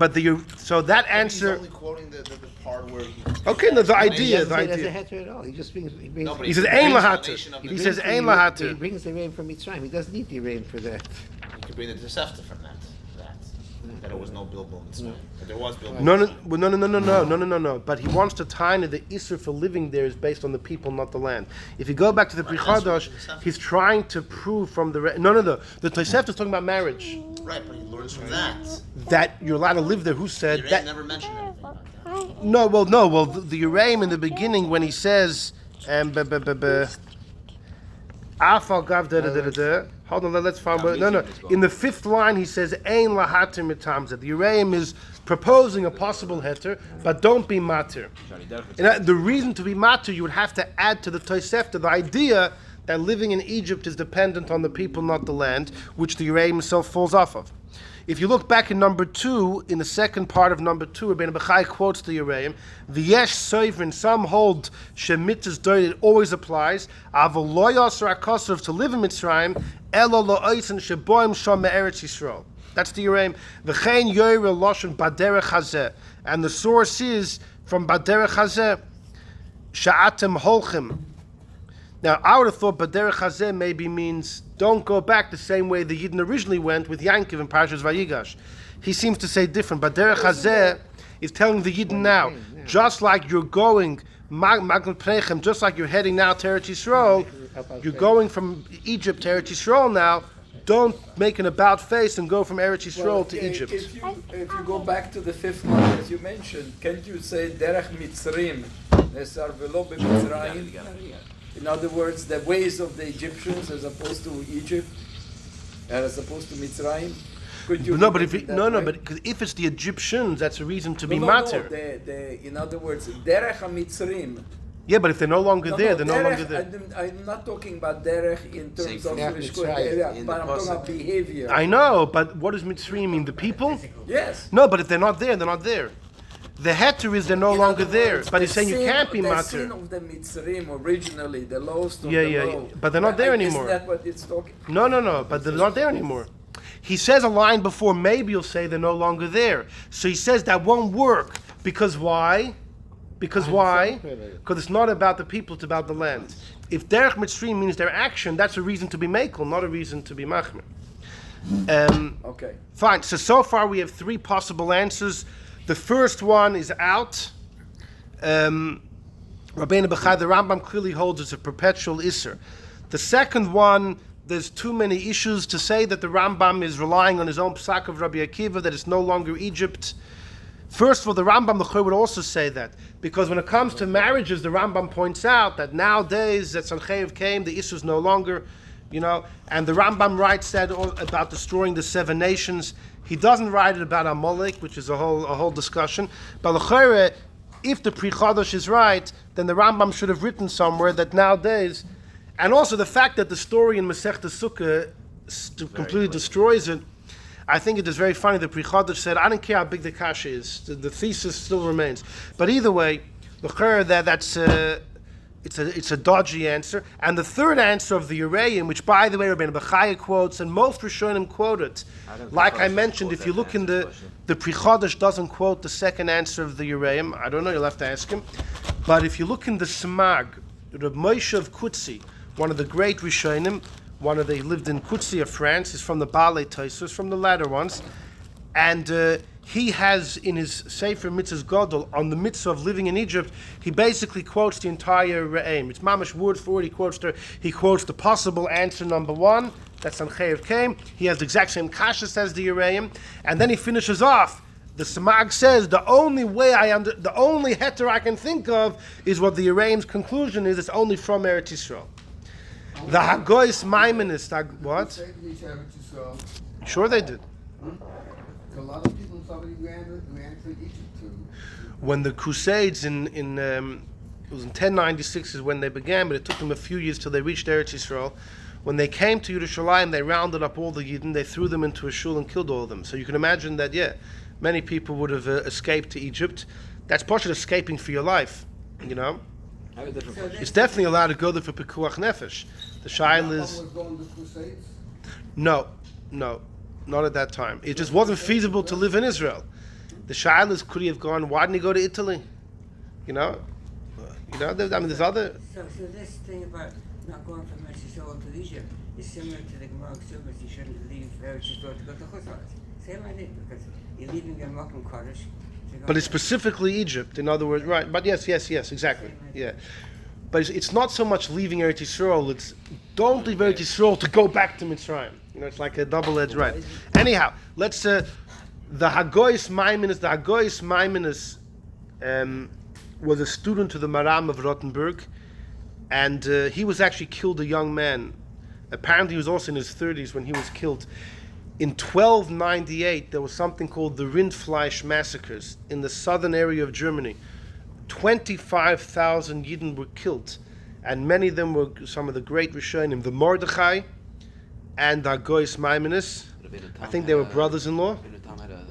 so that answer. He's only quoting the part where he. Okay, no, the He idea, doesn't the say idea. there's a heter at all. He just brings. No, but He says brings ein the lahater. explanation of the- He says ein He lahater. brings the Yereim from Mitzrayim. He doesn't need the Yereim for that. You could bring the Tosefta from that. That it was no Bilbo Mitzrayim. But there was Bilbo. No. But he wants to tie in the Isser for living there is based on the people, not the land. If you go back to the Pri Right, that's what Chodosh, the Tosefta- he's trying to prove from the The Tosefta is talking about marriage. Right, but he learns from that. That you're allowed to live there. Who said Yereim that? never mentioned anything about that. No. The Yereim in the beginning when he says, Afal gav da da da da da. Hold on, let's find. No. In the 5th line, he says, "Ein lahater mitamzeh." The Yereim is proposing a possible heter, but don't be matir. And the reason to be matir, you would have to add to the Tosefta the idea that living in Egypt is dependent on the people, not the land, which the Yereim himself falls off of. If you look back in number 2, in the second part of number 2, Rabbeinu Bechai quotes the Yereim. V'yesh sovereign, some hold shemitzvahs doid, it always applies. Avol lo yasser hakosov, to live in Mitzrayim, elo lo oisen sheboim sham me'eretz Yisrael. That's the Yereim. V'chein yoyre loshen baderech hazeh, and the source is from baderech hazeh, sha'atem holchem. Now, I would have thought Baderech Hazeh maybe means don't go back the same way the Yidden originally went with Yankiv in Parshas Vayigash. He seems to say different. Baderech Hazeh is telling the Yidden now, just like you're going, Magnet Prechem, just like you're heading now to Eretz Yisrael, you're going from Egypt to Eretz Yisrael now, don't make an about face and go from Eretz Yisrael to Egypt. If you go back to the 5th line, as you mentioned, can't you say Derech Mitzrim, Nesar Velo B'Mitzrayim? In other words, the ways of the Egyptians as opposed to Egypt, as opposed to Mitzrayim. Could you But if if it's the Egyptians, that's a reason to be matir. In other words, Derech HaMitzrim. Yeah, but if they're no longer there, they're no longer there. I'm not talking about Derech in terms of Mitzrayim. but I'm talking about behavior. I know, but what does Mitzrayim mean? The people? Yes. No, but if they're not there, they're not there. The heter is they're no longer there, but he's saying you can't be The sin matir. of the Mitzrim originally, the lowest of Yeah, the yeah, low. but they're not there Isn't anymore. that what it's talking? No, but they're not there anymore. He says a line before, maybe you'll say they're no longer there. So he says that won't work. Because why? Because it's not about the people, it's about the land. If Derech Mitzrayim means their action, that's a reason to be makel, not a reason to be machmer. Okay. Fine, so far we have 3 possible answers. The first one is out. Rabbeinu Bechai, the Rambam clearly holds it's a perpetual Isser. The second one, there's too many issues to say that the Rambam is relying on his own psak of Rabbi Akiva, that it's no longer Egypt. First of all, the Rambam the Chur would also say that, because when it comes to marriages, the Rambam points out that nowadays that Sanchev came, the Isser is no longer, and the Rambam writes that about destroying the 7 nations. He doesn't write it about Amalek, which is a whole discussion. But l'chore, if the Pri Chodosh is right, then the Rambam should have written somewhere that nowadays, and also the fact that the story in Masechta Sukkah completely destroys it. I think it is very funny. The Pri Chodesh said, I don't care how big the kasha is. The thesis still remains. But either way, it's a dodgy answer. And the third answer of the Uraim, which by the way Rabbeinu Bechaya quotes, and most Rishonim quote it, like I mentioned, if you look in the Pri Chodesh doesn't quote the second answer of the Uraim. I don't know, you'll have to ask him. But if you look in the Smag, Reb Moshe of Kutzi, one of the great Rishonim, he lived in Kutzi of France, he's from the Balei Tosfos, from the latter ones, and he has in his Sefer Mitzvahs Gadol on the mitzvah of living in Egypt, he basically quotes the entire Re'im. It's mamash word for word. He quotes the possible answer number 1. That's on Chayav Kaim. He has the exact same kashas as the Re'im, and then he finishes off. The Samag says the only only heter I can think of is what the Re'im's conclusion is. It's only from Eretz Yisrael. The Hagoyis Maimonides, what? Sure they did. A lot of people thought he ran to Egypt too. When the Crusades it was in 1096 is when they began, but it took them a few years till they reached Eretz Yisrael. When they came to Yerushalayim, they rounded up all the Yidden, they threw them into a shul and killed all of them. So you can imagine that, many people would have escaped to Egypt. That's partially escaping for your life, you know. It's definitely allowed to go there for Pekuach Nefesh. The Shail is... was going to Crusades? No, not at that time. It just wasn't feasible to live in Israel. The Shail is, could he have gone, why didn't he go to Italy? There's other... So this thing about not going from Eretz Yisrael to Egypt is similar to the Gemara Ksubas, you shouldn't leave Eretz Yisrael to go to Chutz. Same idea, because you're leaving your Makom Kodesh. But it's specifically Egypt, in other words, right? But yes, exactly, yeah. But it's not so much leaving Eretz Yisrael, it's don't leave Eretz Yisrael to go back to Mitzrayim. It's like a double-edged, right? Anyhow, let's, the Hagoyis Maimonides was a student of the Maram of Rothenburg, and he was actually killed a young man. Apparently he was also in his 30s when he was killed. In 1298, there was something called the Rindfleisch massacres in the southern area of Germany. 25,000 Yidden were killed, and many of them were some of the great Rishonim, the Mordechai and the Hagoyis Maimonides. I think they were brothers-in-law. Tom had a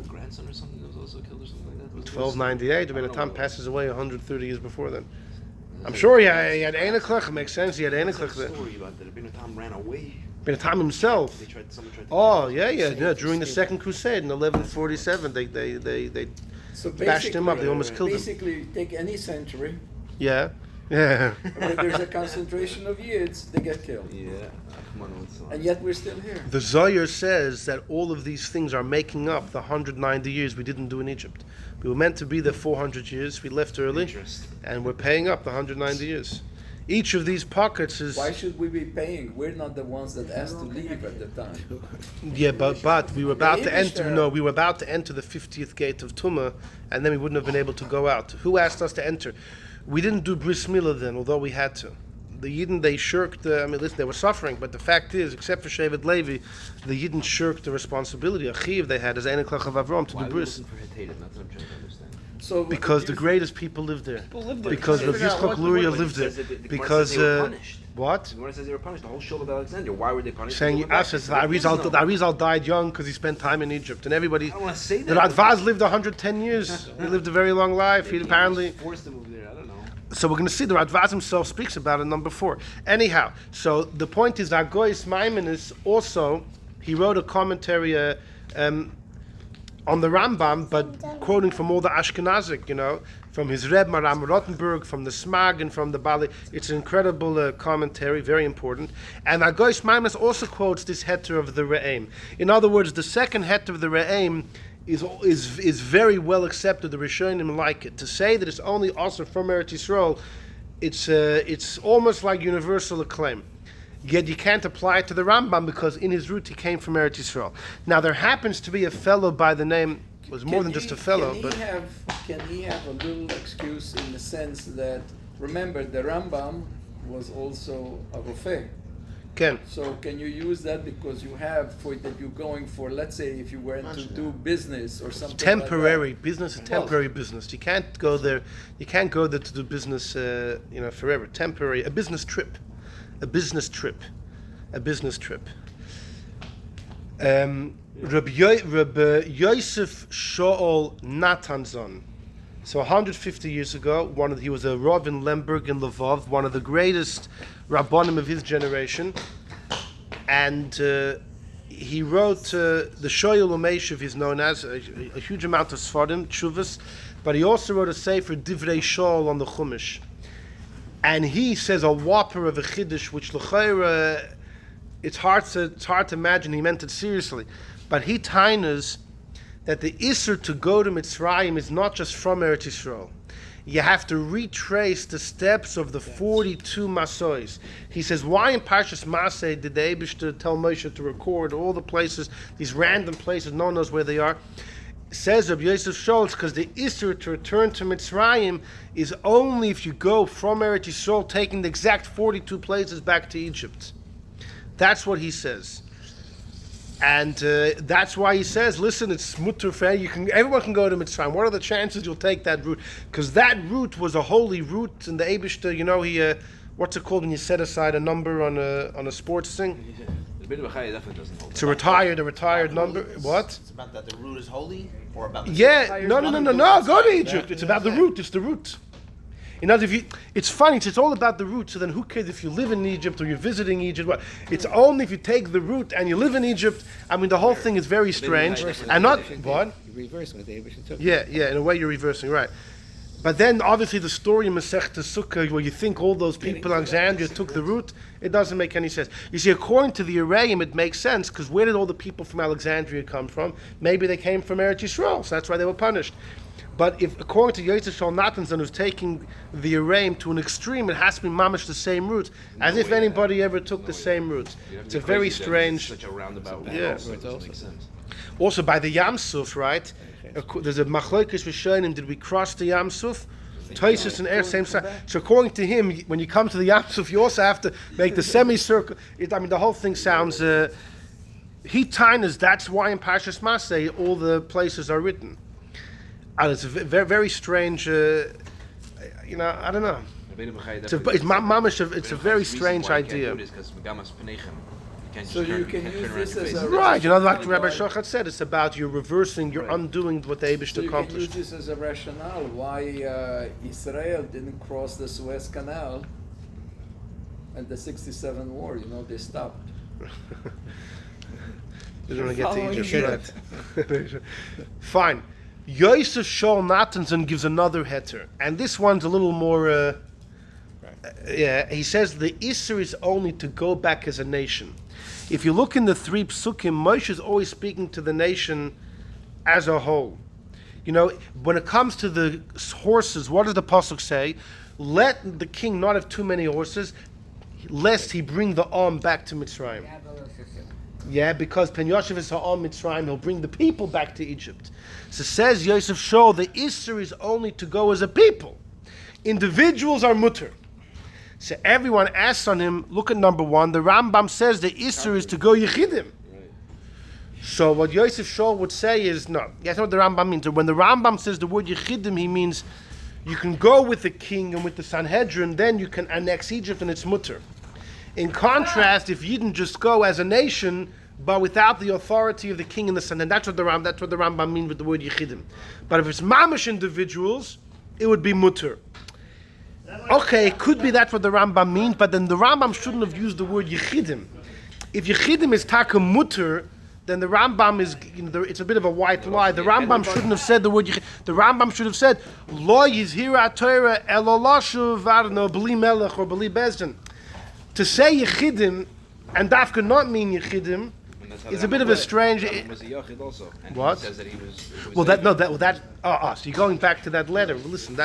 grandson or something that was also killed or something like that. 1298. Rabbeinu Tam passes away 130 years before then. I'm sure he had Einiklach. It makes sense. He had Einiklach there. Story about that. Rabbeinu Tam ran away. Rabbeinu Tam himself. Someone tried to Oh yeah. During the Second Crusade in 1147, they So bashed him up. They almost killed him. Basically, take any century. Yeah. When there's a concentration of Yids, they get killed. Yeah. And yet we're still here. The Zohar says that all of these things are making up the 190 years we didn't do in Egypt. We were meant to be there 400 years. We left early, and we're paying up the 190 years. Each of these pockets is... Why should we be paying? We're not the ones that asked to leave at the time. Yeah, but we were about to enter. No, we were about to enter the 50th gate of Tumah, and then we wouldn't have been able to go out. Who asked us to enter? We didn't do bris milah then, although we had to. The Yidden, they shirked. Listen, they were suffering, but the fact is, except for Shevet Levi, the Yidden shirked the responsibility. A chiv they had as Einiklach of Avram to do bris. Why are we looking for Hetated? That's what I'm trying to understand. So Because the greatest people lived there. Because Rav Yitzchak Luria lived there. Because what? The Gemara says they were punished. The whole shul of Alexandria. Why were they punished? Saying the Arizal died young because he spent time in Egypt, and everybody. I don't want to say The that. Radvaz lived 110 years. He lived a very long life. He apparently. was forced to move there. I don't know. So we're going to see the Radvaz himself speaks about it, number 4. Anyhow, so the point is that Hagoyis Maimonides also, he wrote a commentary on the Rambam, but quoting from all the Ashkenazic, from his Reb Maram Rothenburg, from the Smag, and from the Bali. It's an incredible commentary, very important. And Hagoyis Maimonides also quotes this heter of the Re'im. In other words, the second heter of the Re'im is very well accepted. The Rishonim like it. To say that it's only also from Eretz Yisrael, it's almost like universal acclaim. Yet you can't apply it to the Rambam because in his root he came from Eretz Yisrael. Now there happens to be a fellow by the name, was more than just a fellow, Can he have a little excuse in the sense that, remember, the Rambam was also a Rofeh. Ken. So can you use that because you have for that you're going for, let's say, if you went to do business or something temporary like that. Business is temporary business. You can't go there. You can't go there to do business, forever. Temporary, a business trip. Rabbi Yosef Shaul Natanzon. So 150 years ago, he was a Rav in Lemberg in Lvov, one of the greatest Rabbanim of his generation, and he wrote the Shoyel Umeshiv, is known as a huge amount of Sfarim, Tshuvas, but he also wrote a sefer Divrei Shaul on the Chumash, and he says a whopper of a chiddush, which l'chayra, it's hard to imagine he meant it seriously, but he tainas that the Isser to go to Mitzrayim is not just from Eretz Yisrael. You have to retrace the steps of the 42 Masois. He says, why in Parshas Maseh did the Eibishter tell Moshe to record all the places, these random places, no one knows where they are? Says Rabbi Yosef Shaul, because the Isser to return to Mitzrayim is only if you go from Eretz Yisrael, taking the exact 42 places back to Egypt. That's what he says. And that's why he says, listen, it's mutter fair. Everyone can go to Mitzrayim. What are the chances you'll take that route? Because that route was a holy route, and the Eibishter, he, what's it called when you set aside a number on a sports thing? The Beit Bechai definitely doesn't hold. It's a retired number. What? It's about that the root is holy, or about the Yeah, no. Go to Egypt. It's about the route. It's the route. It's funny. It's all about the route. So then, who cares if you live in Egypt or you're visiting Egypt? What? It's only if you take the route and you live in Egypt. I mean, the whole thing is very strange. And not what? You're reversing what the Eibishter took. Yeah. In a way, you're reversing, right? But then, obviously, the story in Masechta Sukkah, where you think all those people in Alexandria took the route, it doesn't make any sense. You see, according to the Arayim, it makes sense, because where did all the people from Alexandria come from? Maybe they came from Eretz Yisrael, so that's why they were punished. But if, according to Yosef Shaul Natanzon, who's taking the Arayim to an extreme, it has to be mamish the same route, as if anybody ever took the same route. It's a very strange... Such a roundabout route. Yeah. It doesn't make sense. Also, by the Yam Suf, right? There's a machlokes Rishonim. Did we cross the Yam Suf? Toisus and same side. So according to him, when you come to the Yam Suf, you also have to make the semicircle. The whole thing sounds. He tainas. That's why in Parshas Maseh all the places are written. And it's a very, very strange. I don't know. It's a very strange idea. So you can use this as a Right, like Rabbi Shochat said, it's about you're reversing, you're undoing what the Eibishter accomplished. So you can use this as a rationale why Israel didn't cross the Suez Canal and the 67 war. They stopped. They don't want to get to Egypt, right? Fine. Yosef Shaul Natanzon gives another heter, and this one's a little more. He says the Isser is only to go back as a nation. If you look in the 3 psukim, Moshe is always speaking to the nation as a whole. When it comes to the horses, what does the pasuk say? Let the king not have too many horses, lest he bring the arm back to Mitzrayim. Yeah, because Pen Yoshev is ha'am Mitzrayim, he'll bring the people back to Egypt. So says Yosef Shaul, the Isser is only to go as a people. Individuals are mutter. So everyone asks on him, look at number 1, the Rambam says the Isser is to go Yechidim. So what Yosef Shaul would say is, no, that's not what the Rambam means. When the Rambam says the word Yechidim, he means you can go with the king and with the Sanhedrin, then you can annex Egypt and it's mutter. In contrast, if you didn't just go as a nation, but without the authority of the king and the Sanhedrin, that's what the Rambam means with the word Yechidim. But if it's mamish individuals, it would be mutter. Okay, it could be that's what the Rambam means, but then the Rambam shouldn't have used the word Yechidim. If Yechidim is taka mutter, then the Rambam is, it's a bit of a white lie. The Rambam shouldn't have said the word Yechidim. The Rambam should have said, Lo yizhira Torah elolashu varno b'li melech or b'li bezdin. To say Yechidim and dafka not mean Yechidim is a bit of a strange. What? He says that he was so you're going back to that letter. Listen,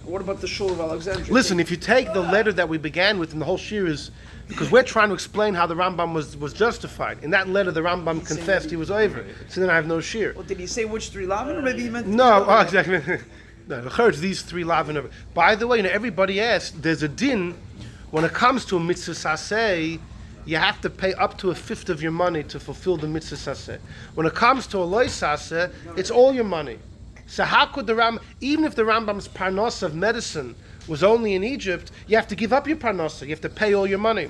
What about the Shul of Alexandria? Listen, if you take the letter that we began with, and the whole shir is, because we're trying to explain how the Rambam was justified. In that letter, the Rambam confessed he was over. So then I have no shir. Well, did he say which 3 lavin, or maybe he meant... No, exactly. No, the Church, these 3 lavin over. By the way, everybody asks, there's a din, when it comes to a mitzvah saseh, you have to pay up to 1/5 of your money to fulfill the mitzvah saseh. When it comes to a loy saseh, it's all your money. So how could the Rambam, even if the Rambam's parnos of medicine was only in Egypt, you have to give up your parnasa. You have to pay all your money.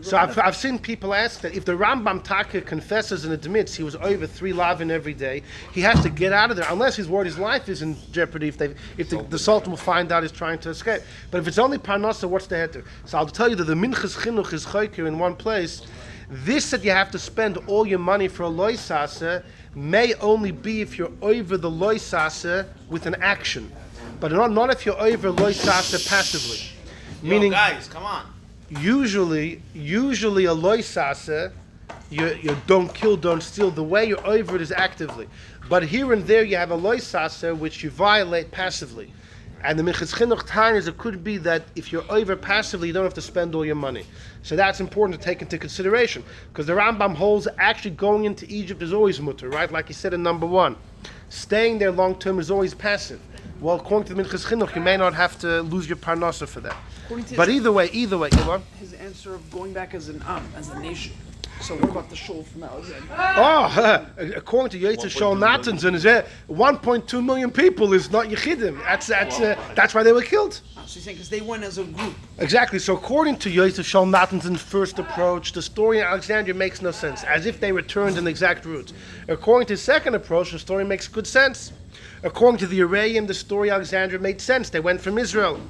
So I've seen people ask that if the Rambam Taka confesses and admits he was over 3 lavin every day, he has to get out of there unless he's worried his life is in jeopardy if the Sultan will find out he's trying to escape. But if it's only parnasa, what's the heter? So I'll tell you that the Minchas Chinuch is choker in one place. This that you have to spend all your money for a loisase may only be if you're over the loisase with an action, but not if you're over loisase passively. Meaning, guys, come on. Usually a loisase, you don't kill, don't steal. The way you're over it is actively, but here and there you have a loisase which you violate passively. And the Minchas Chinuch time is it could be that if you're over passively, you don't have to spend all your money. So that's important to take into consideration, because the Rambam holds actually going into Egypt is always mutter, right? Like he said in number 1, staying there long term is always passive. Well, according to the Minchas Chinuch, you may not have to lose your parnasa for that. But either way, come on. His answer of going back as an as a nation. So what about the shul from Alexandria? Oh, according to Yitzhak Shol Natanson, is 1.2 million people is not Yechidim. That's why they were killed. So you're saying because they went as a group. Exactly. So according to Yitzhak Shol Natanson's first approach, the story in Alexandria makes no sense, as if they returned in the exact route. According to his second approach, the story makes good sense. According to the Araim, the story in Alexandria made sense. They went from Israel.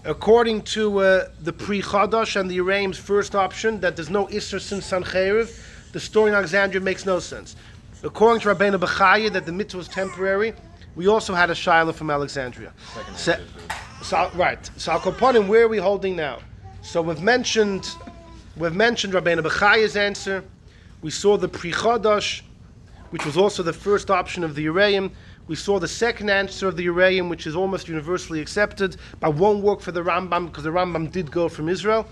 According to the Pre-Chadash and the Araim's first option, that there's no Isser since Sancheriv, the story in Alexandria makes no sense. According to Rabbeinu Bechaya, that the mitzvah was temporary, we also had a Shiloh from Alexandria. So Al Kopanim, where are we holding now? So we've mentioned Rabbeinu Bechaya's answer. We saw the Pre-Chadash, which was also the first option of the Araim. We saw the second answer of the Uraim, which is almost universally accepted, but won't work for the Rambam because the Rambam did go from Israel.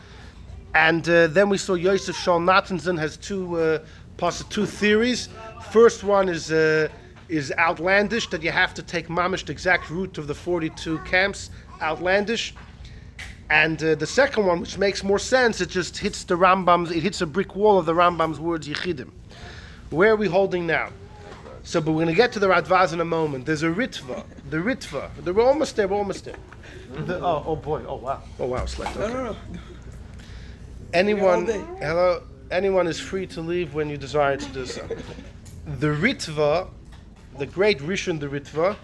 And then we saw Yosef Shol Natanson has two theories. First one is outlandish, that you have to take mamish the exact route of the 42 camps, outlandish. And the second one, which makes more sense, it just hits the Rambam's, it hits a brick wall of the Rambam's words Yechidim. Where are we holding now? So, but we're going to get to the Radvaz in a moment. There's a Ritva. The Ritva. We're almost there. Oh boy. Oh wow. Select. Okay. No. Anyone is free to leave when you desire to do so. The Ritva, the great Rishon, the Ritva.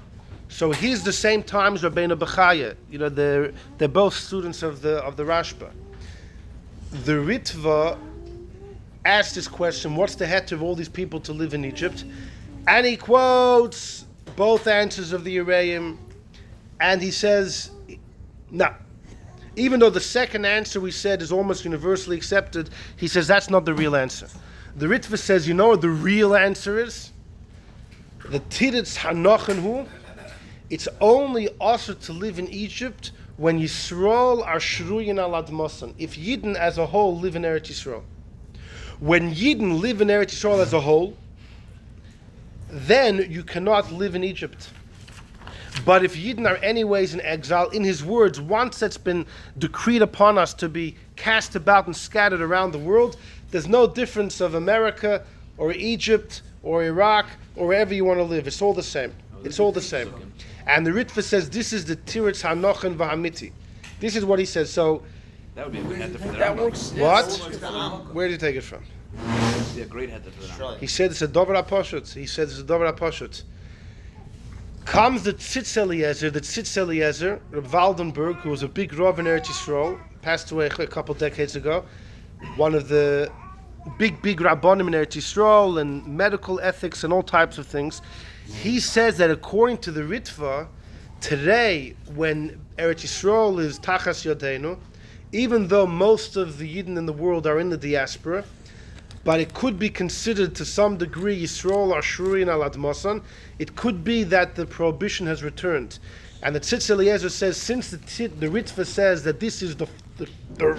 So he's the same time as Rabbeinu Bechaya. You know, they're both students of the Rashba. The Ritva asked this question: what's the heter of all these people to live in Egypt? And he quotes both answers of the Uraim, and he says, no. Even though the second answer we said is almost universally accepted, he says that's not the real answer. The Ritva says, you know what the real answer is? The Tiritz Hanochen Hu. It's only also to live in Egypt when Yisrael are Shruyin al Admosan. If Yidden as a whole live in Eretz Yisrael. When Yidden live in Eretz Yisrael as a whole, then you cannot live in Egypt. But if Yidden are anyways in exile, in his words, once that's been decreed upon us to be cast about and scattered around the world, there's no difference of America or Egypt or Iraq or wherever you want to live. It's all the same. It's all the same. And the Ritva says this is the Tiritz Hanochen V'Hamiti. This is what he says. So That would be a good heter for the That Rambam. works. what? Where did you take it from? That would be a great heter for the Rambam. He said it's a Dover HaPoshut. Comes the Tzitz Eliezer, Reb Waldenberg, who was a big Rav in Eretz Yisrael, passed away a couple decades ago, one of the big Rabbanim in Eretz Yisrael and medical ethics and all types of things. He says that according to the Ritva, today when Eretz Yisrael is Tachas Yodeinu, even though most of the Yidden in the world are in the diaspora, but it could be considered to some degree Yisrael are Shruyin al Admosan. It could be that the prohibition has returned. And the Tzitz Eliezer says, since the Ritva says that this is the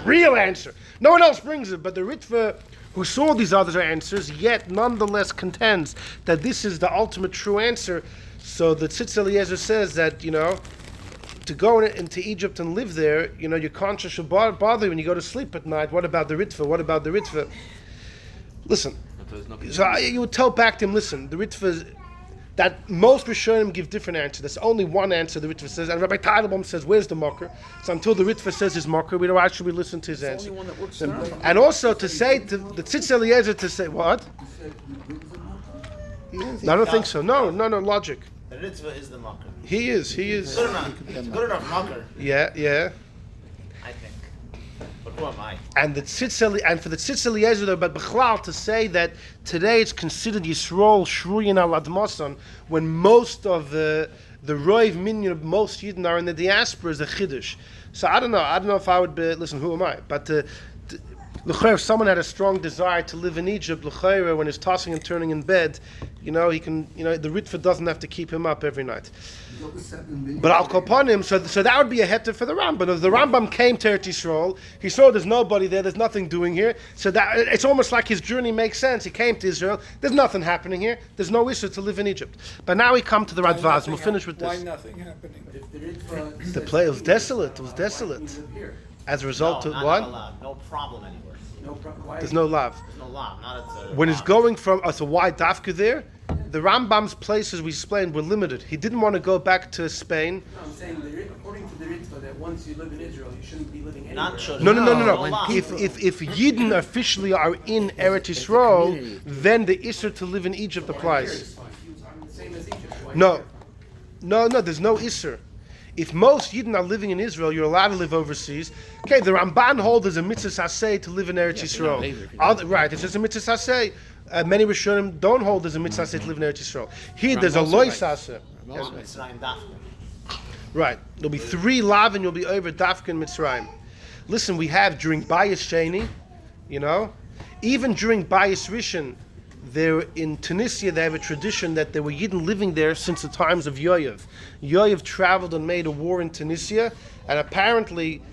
real answer, no one else brings it, but the Ritva who saw these other answers, yet nonetheless contends that this is the ultimate true answer. So the Tzitz Eliezer says that, to go into Egypt and live there, your conscience should bother you when you go to sleep at night. What about the Ritva? Listen, so you would tell back to him, listen, the Ritva, that most Rishonim give different answers. There's only one answer the Ritva says, and Rabbi Teitelbaum says, where's the Makar? So until the Ritva says his Makar, we don't actually listen to his answer. Only one that works in Rambam. And also to say, to the Tzitz Eliezer to say, what? No, I don't think so. No, logic. The Ritva is the Makar. He is. Good enough. It's good enough Makar, Yeah. I think. But who am I? And the and for the Tzitz Eliezer, though, but Bechlal, to say that today it's considered Yisrael Shruyin al Admosan, when most of the Roiv Minyan of most Yidden are in the diaspora, is a Chiddush. So I don't know if I would be, listen, who am I? But if someone had a strong desire to live in Egypt, l'chayra, when he's tossing and turning in bed, he can, the Ritva doesn't have to keep him up every night. But I'll call upon him, so that would be a heter for the Rambam. If the Rambam came to Eretz Yisrael, he saw there's nobody there, there's nothing doing here, so that it's almost like his journey makes sense. He came to Israel, there's nothing happening here, there's no issue to live in Egypt. But now we come to the Radvaz, and we'll finish with Why this. nothing happening? The place was desolate, As a result of what? Not allowed. No problem anywhere. There's no love. There's no law. Not at the When it's going from, so why Dafka there? The Rambam's places we explained were limited. He didn't want to go back to Spain. No, I'm saying, according to the Ritva, that once you live in Israel, you shouldn't be living anywhere. Not sure. No. law. If Yidden officially are in Eretz Yisrael, then the Isser to live in Egypt applies. Same as Egypt. Why No, there's no Isser. If most Yidden are living in Israel, you're allowed to live overseas. Okay, the Ramban holds there's a mitzvah saseh to live in Eretz Yisrael. Right, it's just a mitzvah saseh. Many Rishonim don't hold there's a mitzvah saseh to live in Eretz Yisrael. Here, there's a loy saseh. Mitzrayim Dafka. Right, there'll be 3 lav and you'll be over Dafka and Mitzrayim. Listen, we have during Bayis Sheni, even during Bayis Rishon, there in Tunisia they have a tradition that there were Yidden living there since the times of Yoav. Yoav traveled and made a war in Tunisia, and apparently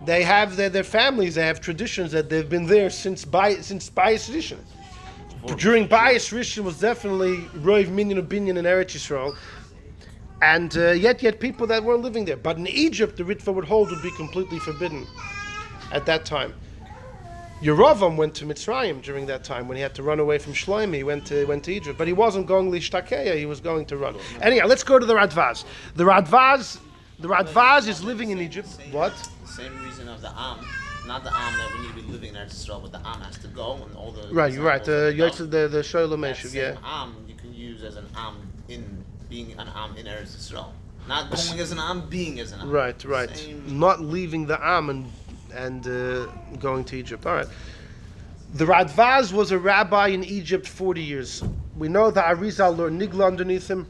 they have their families, they have traditions that they've been there since Bayis Rishon. During Bayis Rishon was definitely Roiv Minyan of Binyan in Eretz Yisrael, and yet people that weren't living there. But in Egypt, the Ritva would hold would be completely forbidden at that time. Yerovam went to Mitzrayim during that time when he had to run away from Shlomi. He went to Egypt, but he wasn't going Lishtakeya. He was going to run. Anyhow, let's go to the Radvaz. The Radvaz is living in Egypt. What? The same reason of the Am. Not the Am that we need to be living in Eretz Yisrael, but the Am has to go and all the. Right, you're right. The Shoylem That Meshuv, same yeah. Am you can use as an Am in being an Am in Eretz Yisrael. Not going as an Am, being as an Am. Right. Same. Not leaving the Am and going to Egypt. All right. The Radvaz was a rabbi in Egypt 40 years. We know that Arizal learned Nigla underneath him.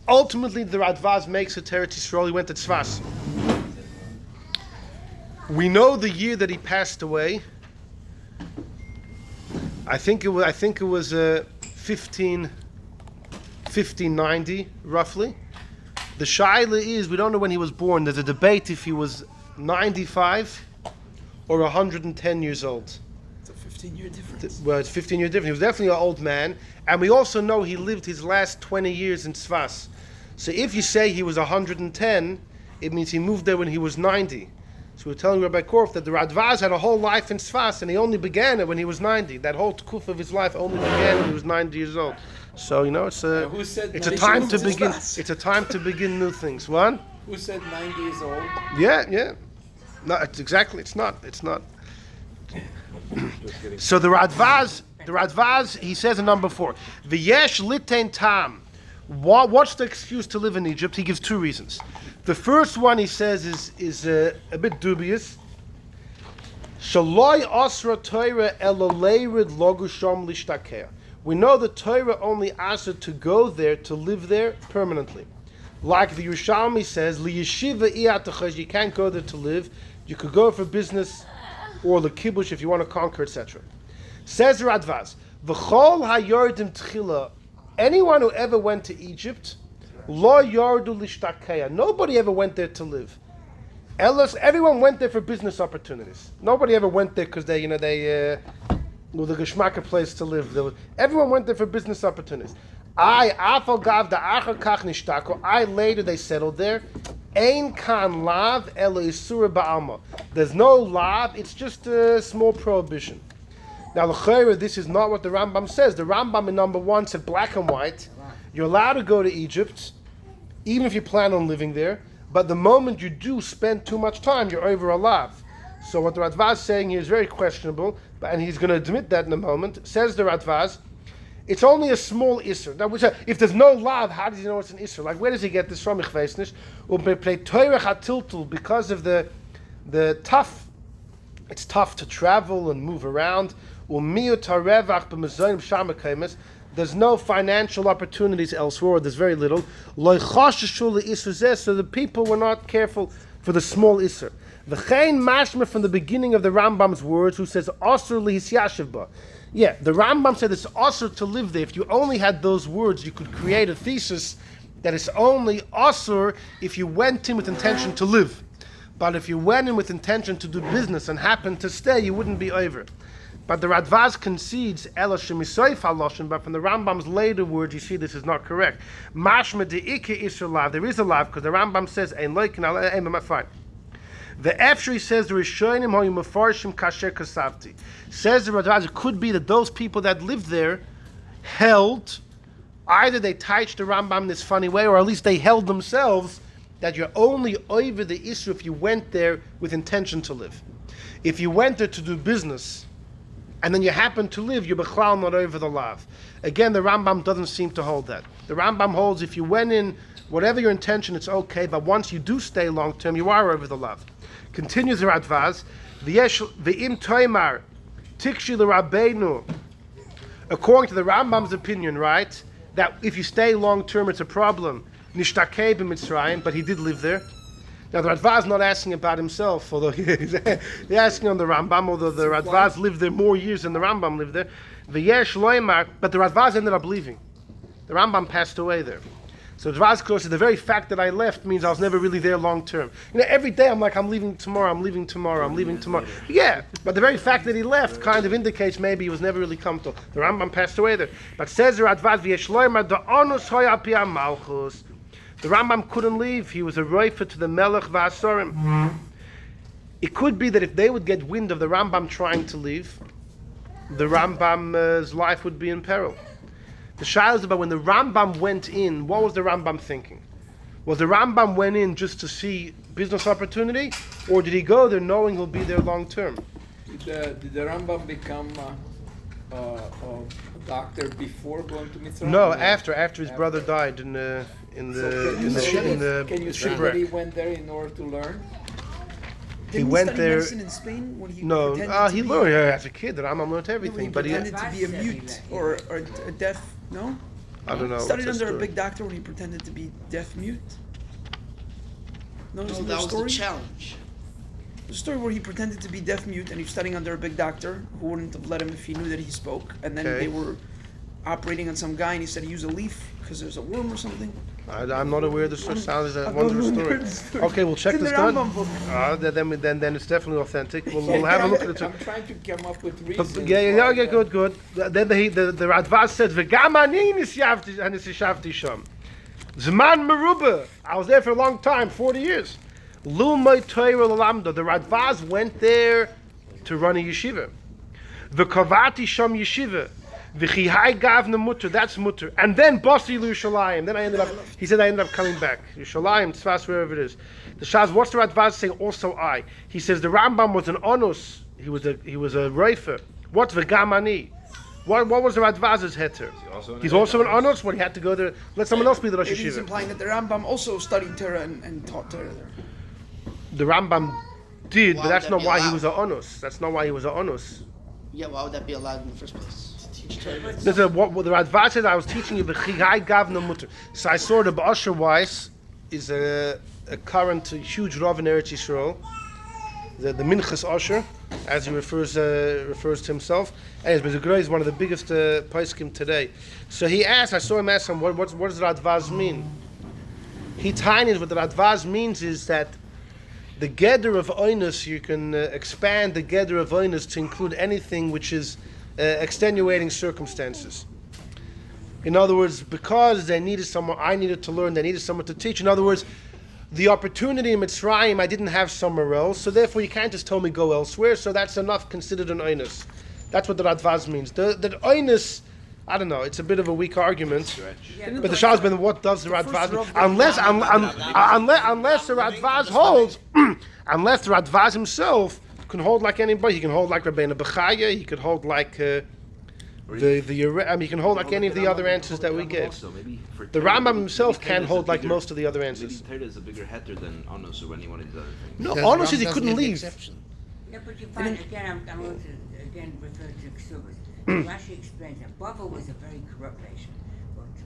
Ultimately, the Radvaz makes it to Eretz Yisrael. He went to Tzfas. We know the year that he passed away. I think it was 1590 roughly. The shaila is we don't know when he was born. There's a debate if he was 95 or 110 years old. It's a 15-year difference. Well, it's 15-year difference. He was definitely an old man, and we also know he lived his last 20 years in Tzfas. So if you say he was 110, it means he moved there when he was 90. So we're telling Rabbi Korf that the Radvaz had a whole life in Tzfas, and he only began it when he was 90. That whole tkuf of his life only began when he was 90 years old. So it's a Who said it's a 90 time to is begin. Tzfas? It's a time to begin new things. What? Who said 90 years old? Yeah. No, exactly. It's not. So the Radvaz, he says in number 4, V'yesh litain tam. What's the excuse to live in Egypt? He gives 2 reasons. The first one he says is a bit dubious. Shaloi asra Torah eloleirid logushom lishtakeh. We know the Torah only asks to go there, to live there permanently. Like the Yerushalmi says, liyeshiva iyatachaz, you can't go there to live. You could go for business or the kibush if you want to conquer, etc. Says Radvaz, v'chol hayordim tchila. Anyone who ever went to Egypt, lo yardu lishtakeya. Nobody ever went there to live. Everyone went there for business opportunities. Nobody ever went there because they were the geschmack place to live. Everyone went there for business opportunities. Later they settled there. Ein kan lav elo isura ba'alma. There's no lav, it's just a small prohibition. Now, l'chayra, this is not what the Rambam says. The Rambam in number 1 said black and white. You're allowed to go to Egypt, even if you plan on living there, but the moment you do spend too much time, you're over a lav. So what the Radvaz is saying here is very questionable, and he's going to admit that in a moment. Says the Radvaz, it's only a small isser. Now, if there's no lav, how does he know it's an isser? Like, where does he get this from? Because of the tough, it's tough to travel and move around. There's no financial opportunities elsewhere. There's very little. So the people were not careful for the small isser. V'chein mashma from the beginning of the Rambam's words, who says asur lihisyashiv ba. Yeah, the Rambam said it's asur to live there. If you only had those words, you could create a thesis that it's only asur if you went in with intention to live. But if you went in with intention to do business and happened to stay, you wouldn't be over. But the Radvaz concedes ela shemisoif haloshin. But from the Rambam's later words, you see this is not correct. Mashma de'ike isur lav. There is a lav because the Rambam says ein loikin al fine. The Efshri says the Rishonim hoyu mefarshim kasher kasavti. Says the Radvaz, it could be that those people that lived there held, either they touched the Rambam in this funny way, or at least they held themselves that you're only over the issue if you went there with intention to live. If you went there to do business, and then you happen to live, you're b'chlal not over the lav. Again, the Rambam doesn't seem to hold that. The Rambam holds if you went in, whatever your intention, it's okay, but once you do stay long term, you are over the lav. Continues the Radvaz, v'im toimar tikshi l'rabbeinu. According to the Rambam's opinion, right, that if you stay long term, it's a problem. Nishtakei b'Mitzrayim, but he did live there. Now the Radvaz is not asking about himself, although he's asking on the Rambam, although the Radvaz lived there more years than the Rambam lived there. V'yesh loimar, but the Radvaz ended up leaving. The Rambam passed away there. So the Radvaz said the very fact that I left means I was never really there long term. You know, every day I'm like, I'm leaving tomorrow, I'm leaving tomorrow, I'm leaving tomorrow. Yeah, but the very fact that he left kind of indicates maybe he was never really comfortable. The Rambam passed away there. But says the Radvaz, v'yesh loimar, the onus hoy al pi malchus. The Rambam couldn't leave. He was a roifer to the Melech V'Asorim. It could be that if they would get wind of the Rambam trying to leave, the Rambam's life would be in peril. The Shaila is about when the Rambam went in, what was the Rambam thinking? Was the Rambam went in just to see business opportunity, or did he go there knowing he'll be there long term? Did the Rambam become a doctor before going to Mitzrayim? No, after his brother died in the Can you say that he went there in order to learn? Didn't he went study there. medicine in Spain when he No, pretended to he be, learned as a kid. The Rambam learned everything, when but he he. pretended to be a mute or a deaf. No, I don't know. studied what's that under a story? big doctor when he pretended to be deaf mute. No, No, isn't that there a was the story? challenge. The story where he pretended to be deaf mute and he was studying under a big doctor who wouldn't have let him if he knew that he spoke, and then Okay. they were operating on some guy and he said he used a leaf because there's a worm or something. I'm not aware of the story. Sounds like a I'm wondrous not aware story. of the story. Okay, we'll check It's in this the out. Rambam book. Then it's definitely authentic. We'll have a look at it. I'm trying to come up with But, reasons. yeah, why good. Then the Radvaz said, "V'gam ani nishavti sham." Zman meruba. I was there for a long time, 40 years. Lumay Torah l'lamda. The Radvaz went there to run a yeshiva. V'kavati sham yeshiva. V'chihai gavna mutter. That's mutter. And then Basi Yerushalayim. Then I ended up coming back. Yerushalayim, Tzfas, wherever it is. The Shaz, what's the Radvaz saying? Also I. He says the Rambam was an onus. He was a reifer. What's v'gamani? What was the Radvaz's heter? He's also an onus. What he had to go there. Let someone else be the Rosh Maybe he's Yeshiva. implying that the Rambam also studied Torah and taught Torah there. The Rambam did, Why but would that's that not be why he allowed? was an onus. That's not why he was an onus. Yeah, why would that be allowed in the first place? To teach Torah? What the Radvaz said, I was teaching you v'chihai gavna mutter. So I saw the Ba'asher Weiss is a current huge Rav in Eretz Yisrael. The Minchas Osher, as he refers to himself. Anyways, but the is one of the biggest poskim today. So he asked, I saw him ask him, what does Radvaz mean? He tinied what the Radvaz means is that the Geder of Oinus, you can expand the Geder of Oinus to include anything which is extenuating circumstances. In other words, because they needed someone, I needed to learn, they needed someone to teach. In other words, the opportunity in Mitzrayim I didn't have somewhere else, so therefore you can't just tell me go elsewhere, so that's enough considered an Oinus. That's what the Radvaz means. The Oinus I don't know. It's a bit of a weak argument. Yeah, But the Shah has been what does the Radvaz unless the Radvaz holds unless the Radvaz himself can hold like anybody. He can hold like Rabbeinu Bechaya. He could hold like he can hold like any of the other answers that we gave. The Rambam himself can hold like most of the other answers. Maybe Torah is a bigger heter than Anos or any one of these other things. No, Because honestly, Ram he doesn't couldn't give the leave. exception. Yeah, but you find again. I'm going to again refer to Ksubas. Rashi explains that Bavel was a very corrupt nation,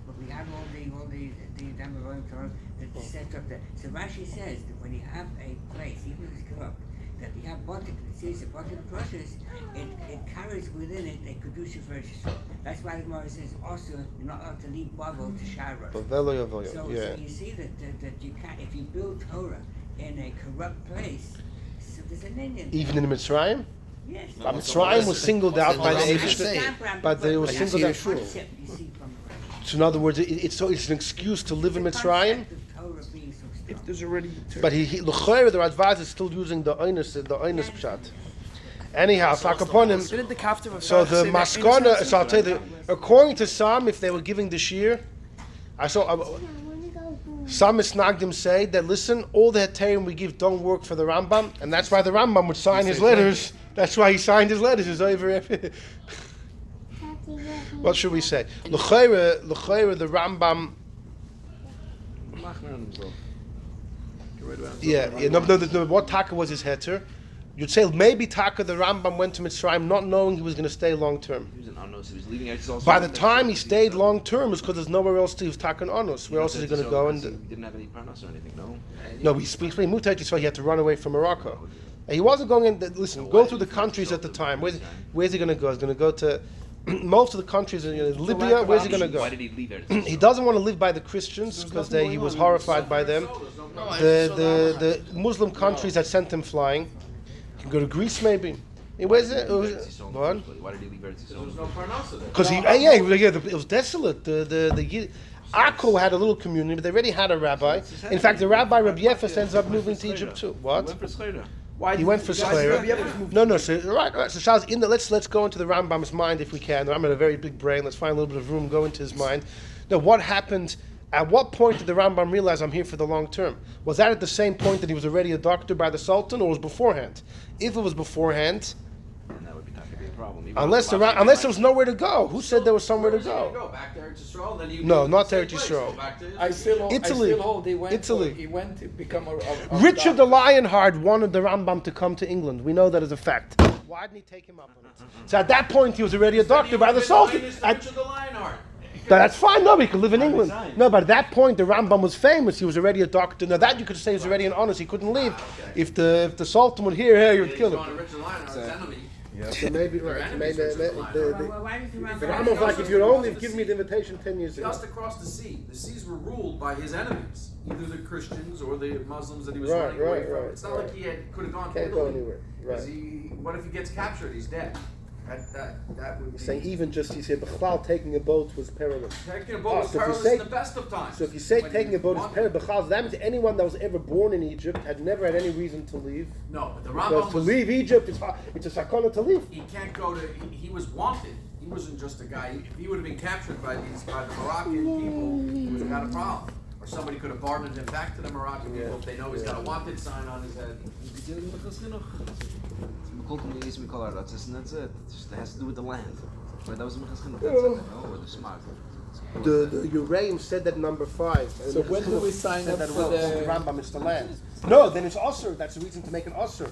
but we have all the Damarim Torah that set up there. So Rashi says that when you have a place, even if it's corrupt, that you have Batik, it says that Batik crushes, it carries within it a kedusha for Yisrael. That's why the Gemara says also you're not allowed to leave Bavel to Shara. So you see that you can't, if you build Torah in a corrupt place, so there's an Indian. Even in Mitzrayim? Yes. But Mitzrayim was singled out by the Rambam Eibush. say. But they were But singled it's out. here. So in other words, it's an excuse to live in Mitzrayim. If there's already But L'chayr, the Radvaz is still using the Oinus Pshat. Anyhow, Sakaponim. didn't the captive of So Sarah the say that Maskana, in so I'll tell you, according to some, if they were giving the Shir, I saw some Misnagdim say that listen, all the Heterim we give don't work for the Rambam, and that's why the Rambam would sign his letters. That's why he signed his letters. It's over. What should we say? L'chayr, the Rambam. No, what Taka was his heter? You'd say maybe Taka the Rambam went to Mitzrayim not knowing he was going to stay long term. He was in Anos. He was leaving Eretz. By the time he stayed long term, it's because there's nowhere else to. He was Taka and Anos. Where else is he going to go? He didn't have any parnas or anything. No, he speaks. He moved to Eretz Yisrael. He had to run away from Morocco. And he wasn't going in. Listen, go through the countries at the time. Where's he going to go? He's going to go to most of the countries in Libya. Where's he going to go? Why did he leave Eretz? He doesn't want to live by the Christians because he was horrified by them. The Muslim countries had sent him flying. He can go to Greece maybe. Where's it? What? Why did he leave Eretz? There was no parnasa there. Because it was desolate. The Akko had a little community, but they already had a rabbi. In fact, the rabbi Rabbi Yefes ends up moving to Egypt too. What? He went for Schleira. No. So right. So Charles, let's go into the Rambam's mind if we can. The Rambam had a very big brain. Let's find a little bit of room. Go into his mind. Now, what happened? At what point did the Rambam realize I'm here for the long term? Was that at the same point that he was already a doctor by the Sultan, or was beforehand? If it was beforehand, And that would be not going to be a problem. unless there was nowhere to go. Who said there was somewhere to Where was he go? gonna go? Back to Eretz Yisrael? Then he No, would not the same Eretz place, Yisrael. go back to I still Italy. hold he went Italy. he went to become a Richard doctor. the Lionheart wanted the Rambam to come to England. We know that as a fact. Why didn't he take him up on it? So at that point, he was already a doctor by the Sultan. Richard the Lionheart. That's fine. No, he could live in England. No, but at that point, the Rambam was famous. He was already a doctor. Now that you could say he was already an honest. He couldn't leave. If the Sultan would hear, hey, you'd kill Going him. to Richard the Lionheart's enemy. So maybe Their right. enemies, Richard the Lionheart. Why does the The Rambam? Rambam's like, if you'd only given me the invitation 10 years ago. Just across the sea. The seas were ruled by his enemies, either the Christians or the Muslims that he was Right, running away right, from. right, It's not right. like he could have gone to Can't go Italy. anywhere. 'Cause Right. what if he gets captured? He's dead. That would be. Saying even just, he said, Bechal taking a boat was perilous. Taking a boat was so if you perilous say- in the best of times. So if you say When taking you a boat is want- perilous, Bechal, that means anyone that was ever born in Egypt had never had any reason to leave. No, but the Because Rambam to was. leave Egypt, it's a sakana to leave. He can't go to. He was wanted. He wasn't just a guy. If he would have been captured by the Moroccan people, he would have got a problem. Or somebody could have bartered him back to the Moroccan people if they know he's got a wanted sign on his head. That's it. It has to do with the land. But that was Mechas Chinuch. That's it. Or the smart. The Uraim said that number 5. So when do we sign said up that for the Rambam is the land? No, then it's usher. That's the reason to make an usher.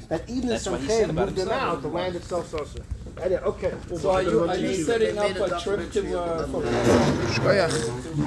That even if That's some what he said cave about moved them himself. out, the land itself is usher. Anyway, okay. So are you We'll go to setting They up made a a trip documentary to of them. for